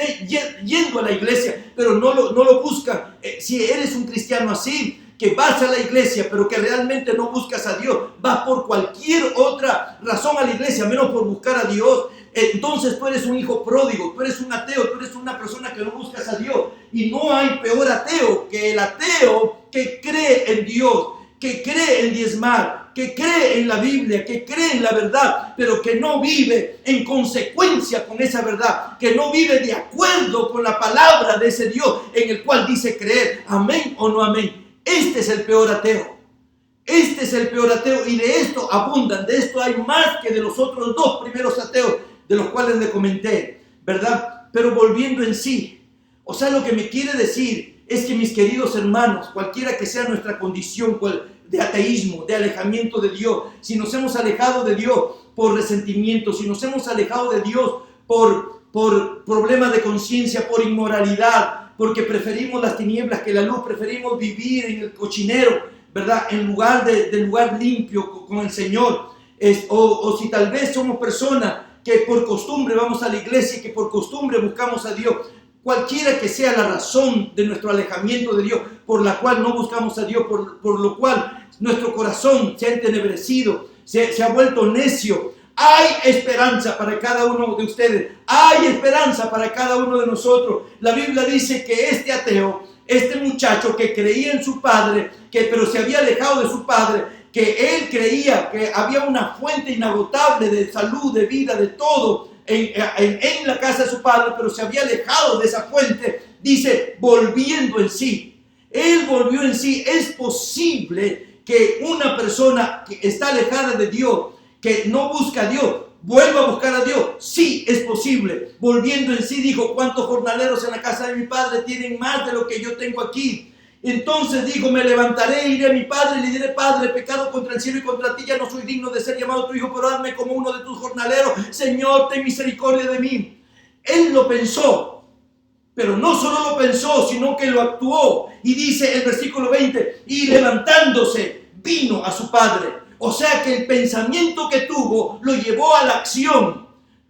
yendo a la iglesia, pero no lo buscan? Si eres un cristiano así, que vas a la iglesia, pero que realmente no buscas a Dios, vas por cualquier otra razón a la iglesia, menos por buscar a Dios, entonces tú eres un hijo pródigo, tú eres un ateo, tú eres una persona que no buscas a Dios. Y no hay peor ateo que el ateo que cree en Dios, que cree en diezmar, que cree en la Biblia, que cree en la verdad, pero que no vive en consecuencia con esa verdad, que no vive de acuerdo con la palabra de ese Dios en el cual dice creer. Amén o no amén. Este es el peor ateo. Este es el peor ateo, y de esto abundan. De esto hay más que de los otros dos primeros ateos, de los cuales le comenté, ¿verdad? Pero volviendo en sí, o sea, lo que me quiere decir es que, mis queridos hermanos, cualquiera que sea nuestra condición de ateísmo, de alejamiento de Dios, si nos hemos alejado de Dios por resentimiento, si nos hemos alejado de Dios por problemas de conciencia, por inmoralidad, porque preferimos las tinieblas que la luz, preferimos vivir en el cochinero, ¿verdad? En lugar del lugar limpio con el Señor. O si tal vez somos personas que por costumbre vamos a la iglesia y que por costumbre buscamos a Dios, cualquiera que sea la razón de nuestro alejamiento de Dios, por la cual no buscamos a Dios, por lo cual nuestro corazón se ha entenebrecido, se ha vuelto necio, hay esperanza para cada uno de ustedes, hay esperanza para cada uno de nosotros. La Biblia dice que este ateo, este muchacho que creía en su padre, pero se había alejado de su padre, que él creía que había una fuente inagotable de salud, de vida, de todo en la casa de su padre, pero se había alejado de esa fuente, dice, volviendo en sí. Él volvió en sí. Es posible que una persona que está alejada de Dios, que no busca a Dios, vuelva a buscar a Dios. Sí, es posible. Volviendo en sí, dijo, ¿cuántos jornaleros en la casa de mi padre tienen más de lo que yo tengo aquí? Entonces dijo, me levantaré, iré a mi padre y le diré, Padre, he pecado contra el cielo y contra ti, ya no soy digno de ser llamado tu hijo, pero hazme como uno de tus jornaleros. Señor, ten misericordia de mí. Él lo pensó, pero no solo lo pensó, sino que lo actuó. Y dice el versículo 20, y levantándose, vino a su padre. O sea que el pensamiento que tuvo lo llevó a la acción.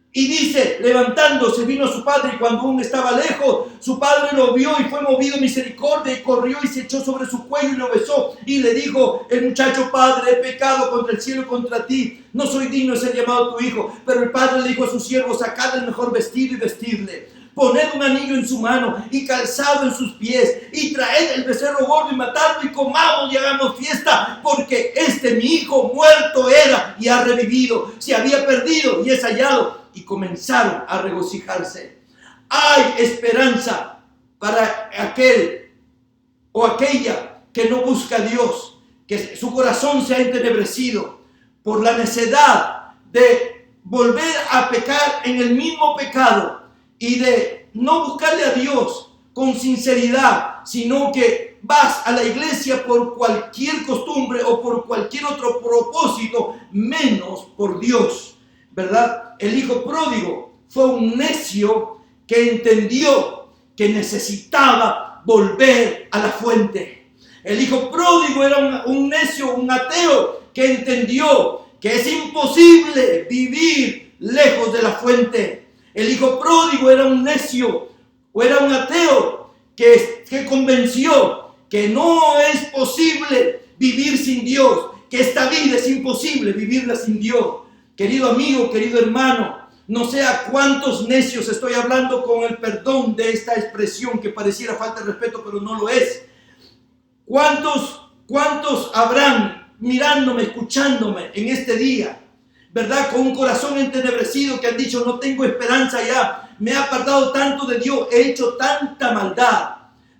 Y dice, levantándose, vino a su padre, y cuando aún estaba lejos, su padre lo vio y fue movido a misericordia, y corrió y se echó sobre su cuello y lo besó. Y le dijo el muchacho, Padre, he pecado contra el cielo y contra ti, no soy digno de ser llamado tu hijo. Pero el padre le dijo a sus siervos, sacad el mejor vestido y vestidle. Poned un anillo en su mano y calzado en sus pies, y traed el becerro gordo y matadlo, y comamos y hagamos fiesta, porque mi hijo muerto era y ha revivido, se había perdido y es hallado. Y comenzaron a regocijarse. Hay esperanza para aquel o aquella que no busca a Dios, que su corazón se ha entenebrecido por la necedad de volver a pecar en el mismo pecado y de no buscarle a Dios con sinceridad, sino que vas a la iglesia por cualquier costumbre o por cualquier otro propósito, menos por Dios, ¿verdad? El hijo pródigo fue un necio que entendió que necesitaba volver a la fuente. El hijo pródigo era un necio, un ateo que entendió que es imposible vivir lejos de la fuente. El hijo pródigo era un necio o era un ateo que convenció que no es posible vivir sin Dios, que esta vida es imposible vivirla sin Dios. Querido amigo, querido hermano, no sé a cuántos necios estoy hablando con el perdón de esta expresión que pareciera falta de respeto, pero no lo es. ¿Cuántos habrán mirándome, escuchándome en este día, verdad, con un corazón entenebrecido, que han dicho: no tengo esperanza ya, me he apartado tanto de Dios, he hecho tanta maldad?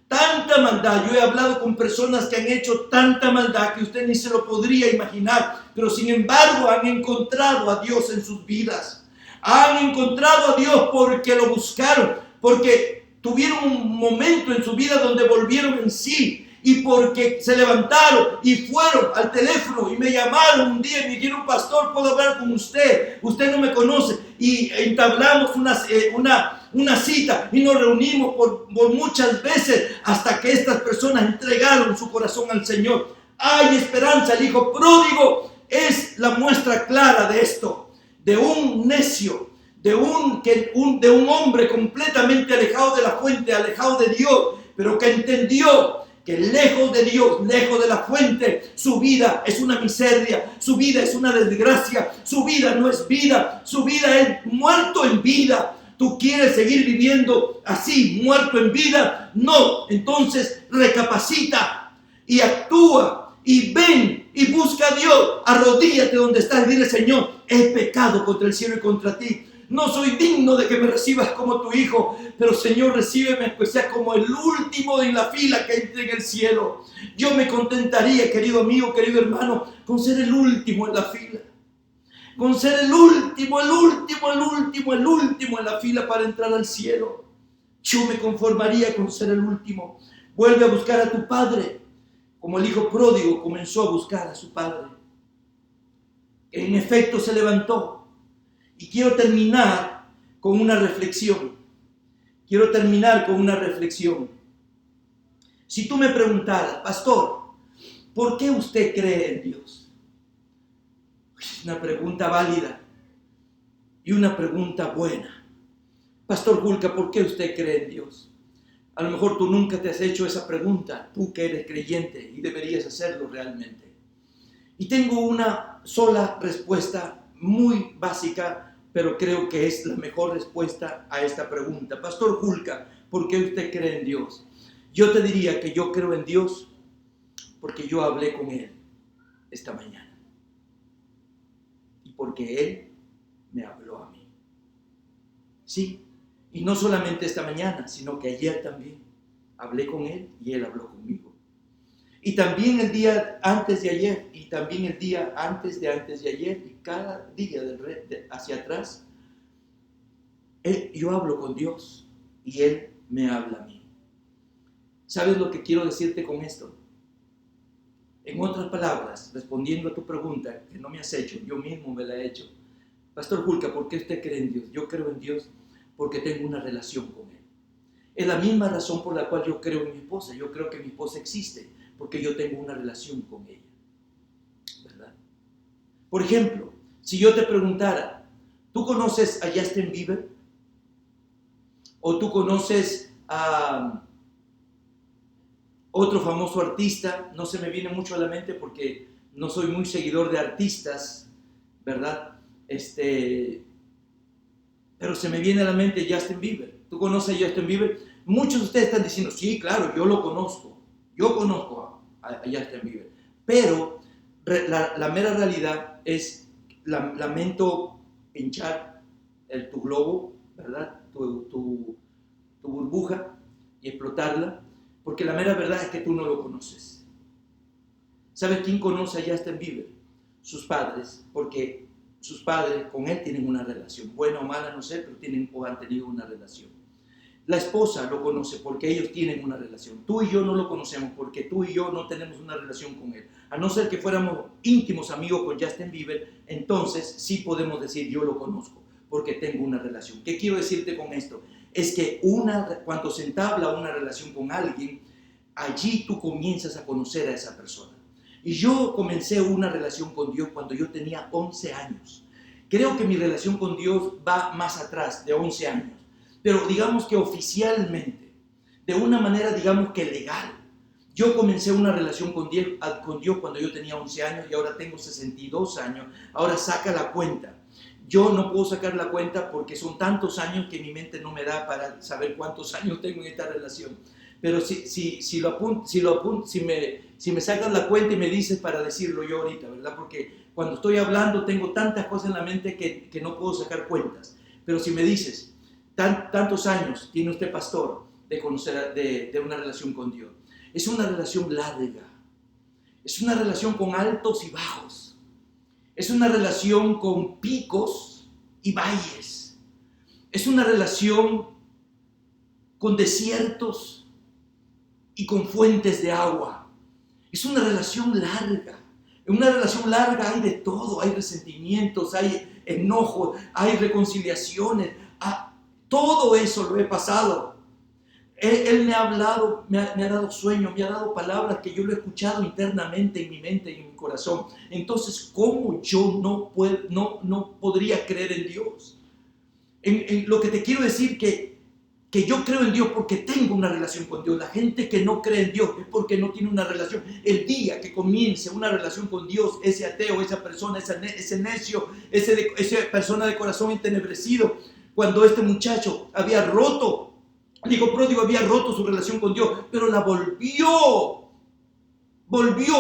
Yo he hablado con personas que han hecho tanta maldad que usted ni se lo podría imaginar, pero sin embargo han encontrado a Dios en sus vidas. Han encontrado a Dios porque lo buscaron, porque tuvieron un momento en su vida donde volvieron en sí, y porque se levantaron y fueron al teléfono y me llamaron un día y me dijeron: pastor, ¿puedo hablar con usted? Usted no me conoce. Y entablamos una cita y nos reunimos por muchas veces hasta que estas personas entregaron su corazón al Señor. Hay esperanza. El hijo pródigo es la muestra clara de esto, de un necio, de un hombre completamente alejado de la fuente, alejado de Dios, pero que entendió que lejos de Dios, lejos de la fuente, su vida es una miseria, su vida es una desgracia, su vida no es vida, su vida es muerto en vida. ¿Tú quieres seguir viviendo así, muerto en vida? No. Entonces recapacita y actúa y ven y busca a Dios. Arrodíllate donde estás y dile: Señor, he pecado contra el cielo y contra ti. No soy digno de que me recibas como tu hijo, pero Señor, recíbeme que sea como el último en la fila que entre en el cielo. Yo me contentaría, querido amigo, querido hermano, con ser el último en la fila. Con ser el último en la fila para entrar al cielo. Yo me conformaría con ser el último. Vuelve a buscar a tu padre, como el hijo pródigo comenzó a buscar a su padre. En efecto se levantó. Y quiero terminar con una reflexión. Si tú me preguntaras: pastor, ¿por qué usted cree en Dios? Es una pregunta válida y una pregunta buena. Pastor Julka, ¿por qué usted cree en Dios? A lo mejor tú nunca te has hecho esa pregunta, tú que eres creyente, y deberías hacerlo realmente. Y tengo una sola respuesta muy básica, pero creo que es la mejor respuesta a esta pregunta. Pastor Julka, ¿por qué usted cree en Dios? Yo te diría que yo creo en Dios porque yo hablé con Él esta mañana. Y porque Él me habló a mí. Sí, y no solamente esta mañana, sino que ayer también hablé con Él y Él habló conmigo. Y también el día antes de ayer, y también el día antes de ayer, y cada día hacia atrás, yo hablo con Dios y Él me habla a mí. ¿Sabes lo que quiero decirte con esto? En otras palabras, respondiendo a tu pregunta que no me has hecho, yo mismo me la he hecho. Pastor Julka, ¿por qué usted cree en Dios? Yo creo en Dios porque tengo una relación con Él. Es la misma razón por la cual yo creo en mi esposa. Yo creo que mi esposa existe porque yo tengo una relación con ella, ¿verdad? Por ejemplo, si yo te preguntara: ¿tú conoces a Justin Bieber? ¿O tú conoces a otro famoso artista? No se me viene mucho a la mente porque no soy muy seguidor de artistas, ¿verdad? Pero se me viene a la mente Justin Bieber. ¿Tú conoces a Justin Bieber? Muchos de ustedes están diciendo: sí, claro, yo lo conozco. Yo conozco a Justin Bieber. Pero la mera realidad es, lamento pinchar tu globo, ¿verdad? Tu burbuja y explotarla, porque la mera verdad es que tú no lo conoces. ¿Sabes quién conoce a Justin Bieber? Sus padres, porque sus padres con él tienen una relación, buena o mala, no sé, pero tienen o han tenido una relación. La esposa lo conoce porque ellos tienen una relación. Tú y yo no lo conocemos porque tú y yo no tenemos una relación con él. A no ser que fuéramos íntimos amigos con Justin Bieber, entonces sí podemos decir yo lo conozco porque tengo una relación. ¿Qué quiero decirte con esto? Es que cuando se entabla una relación con alguien, allí tú comienzas a conocer a esa persona. Y yo comencé una relación con Dios cuando yo tenía 11 años. Creo que mi relación con Dios va más atrás de 11 años. Pero digamos que oficialmente, de una manera digamos que legal, yo comencé una relación con Dios cuando yo tenía 11 años y ahora tengo 62 años. Ahora saca la cuenta. Yo no puedo sacar la cuenta porque son tantos años que mi mente no me da para saber cuántos años tengo en esta relación. Pero si me sacas la cuenta y me dices para decirlo yo ahorita, ¿verdad? Porque cuando estoy hablando tengo tantas cosas en la mente que no puedo sacar cuentas. Pero si me dices, tantos años tiene usted, pastor, de conocer, de una relación con Dios. Es una relación larga. Es una relación con altos y bajos. Es una relación con picos y valles. Es una relación con desiertos y con fuentes de agua. Es una relación larga. En una relación larga hay de todo. Hay resentimientos, hay enojos, hay reconciliaciones. Todo eso lo he pasado. Él me ha hablado, me ha dado sueños, me ha dado palabras que yo lo he escuchado internamente en mi mente y en mi corazón. Entonces, ¿cómo yo no podría creer en Dios? En lo que te quiero decir que yo creo en Dios porque tengo una relación con Dios. La gente que no cree en Dios es porque no tiene una relación. El día que comience una relación con Dios, ese ateo, esa persona, ese necio, esa persona de corazón entenebrecido, cuando este muchacho había roto, el hijo pródigo había roto su relación con Dios, pero la volvió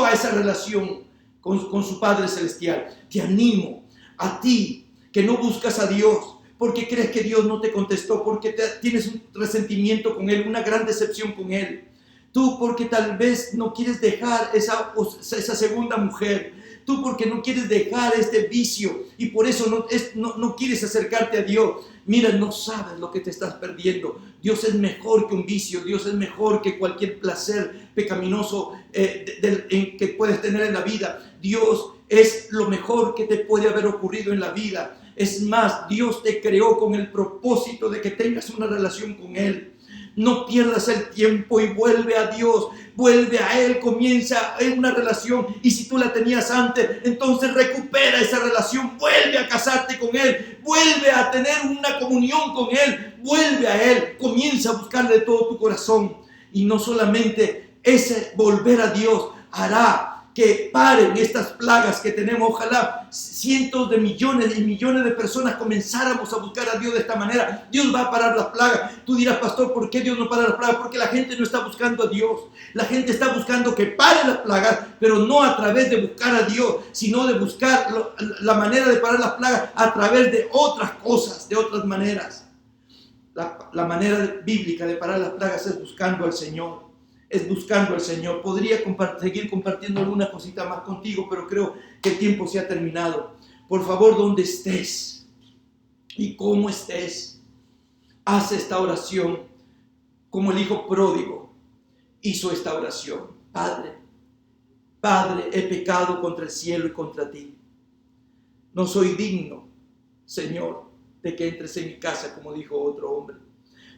a esa relación con su Padre Celestial. Te animo a ti que no buscas a Dios porque crees que Dios no te contestó, porque tienes un resentimiento con Él, una gran decepción con Él. Tú porque tal vez no quieres dejar esa segunda mujer. Tú porque no quieres dejar este vicio y por eso no quieres acercarte a Dios. Mira, no sabes lo que te estás perdiendo. Dios es mejor que un vicio. Dios es mejor que cualquier placer pecaminoso que puedes tener en la vida. Dios es lo mejor que te puede haber ocurrido en la vida. Es más, Dios te creó con el propósito de que tengas una relación con Él. No pierdas el tiempo y vuelve a Dios, vuelve a Él, comienza una relación. Y si tú la tenías antes, entonces recupera esa relación, vuelve a casarte con Él, vuelve a tener una comunión con Él, vuelve a Él, comienza a buscarle de todo tu corazón. Y no solamente ese volver a Dios hará que paren estas plagas que tenemos. Ojalá cientos de millones y millones de personas comenzáramos a buscar a Dios de esta manera. Dios va a parar las plagas. Tú dirás, pastor, ¿por qué Dios no para las plagas? Porque la gente no está buscando a Dios. La gente está buscando que pare las plagas, pero no a través de buscar a Dios, sino de buscar la manera de parar las plagas a través de otras cosas, de otras maneras. La manera bíblica de parar las plagas es buscando al Señor. Es buscando al Señor. Podría seguir compartiendo alguna cosita más contigo, pero creo que el tiempo se ha terminado. Por favor, donde estés y cómo estés, haz esta oración como el hijo pródigo hizo esta oración. Padre, he pecado contra el cielo y contra ti. No soy digno, Señor, de que entres en mi casa, como dijo otro hombre.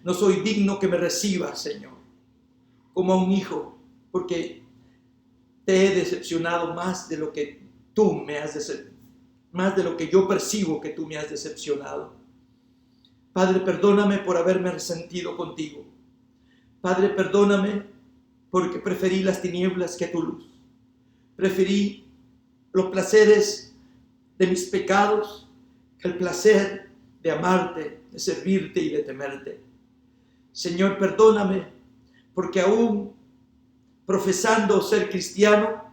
No soy digno que me recibas, Señor, como a un hijo, porque te he decepcionado más de lo que tú me has decepcionado, más de lo que yo percibo que tú me has decepcionado. Padre, perdóname por haberme resentido contigo. Padre, perdóname porque preferí las tinieblas que tu luz. Preferí los placeres de mis pecados que el placer de amarte, de servirte y de temerte. Señor, perdóname porque aún profesando ser cristiano,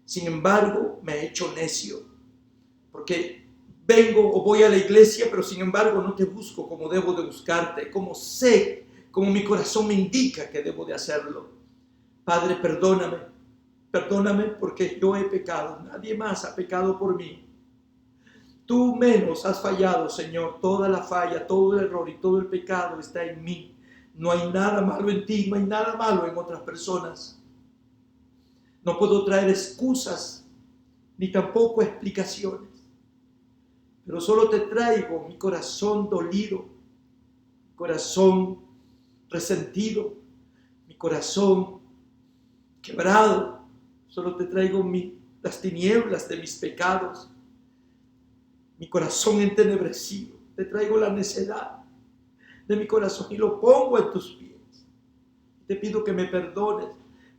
sin embargo, me he hecho necio. Porque vengo o voy a la iglesia, pero sin embargo no te busco como debo de buscarte, como sé, como mi corazón me indica que debo de hacerlo. Padre, perdóname porque yo he pecado, nadie más ha pecado por mí. Tú menos has fallado, Señor. Toda la falla, todo el error y todo el pecado está en mí. No hay nada malo en ti, no hay nada malo en otras personas. No puedo traer excusas ni tampoco explicaciones, pero solo te traigo mi corazón dolido, mi corazón resentido, mi corazón quebrado. Solo te traigo las tinieblas de mis pecados, mi corazón entenebrecido. Te traigo la necedad de mi corazón y lo pongo en tus pies. Te pido que me perdones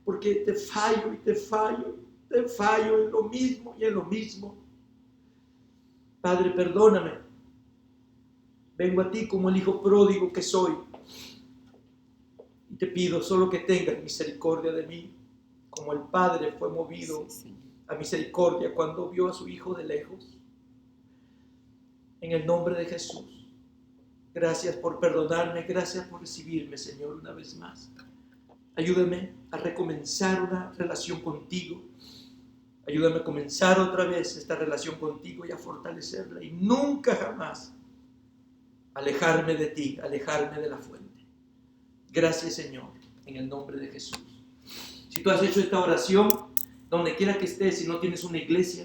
porque te fallo y te fallo, te fallo en lo mismo y en lo mismo. Padre, perdóname. Vengo a ti como el hijo pródigo que soy y te pido solo que tengas misericordia de mí, como el Padre fue movido a misericordia cuando vio a su hijo de lejos. En el nombre de Jesús, gracias por perdonarme, gracias por recibirme, Señor, una vez más. Ayúdame a recomenzar una relación contigo. Ayúdame a comenzar otra vez esta relación contigo y a fortalecerla y nunca jamás alejarme de ti, alejarme de la fuente. Gracias, Señor, en el nombre de Jesús. Si tú has hecho esta oración, donde quiera que estés, si no tienes una iglesia,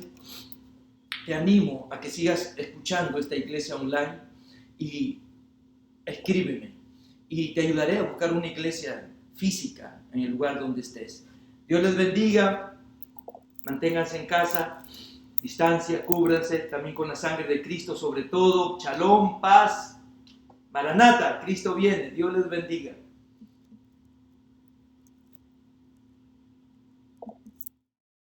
te animo a que sigas escuchando esta iglesia online y escríbeme y te ayudaré a buscar una iglesia física en el lugar donde estés. Dios les bendiga, manténganse en casa, distancia, cúbranse también con la sangre de Cristo, sobre todo, shalom, paz, Maranata, Cristo viene, Dios les bendiga.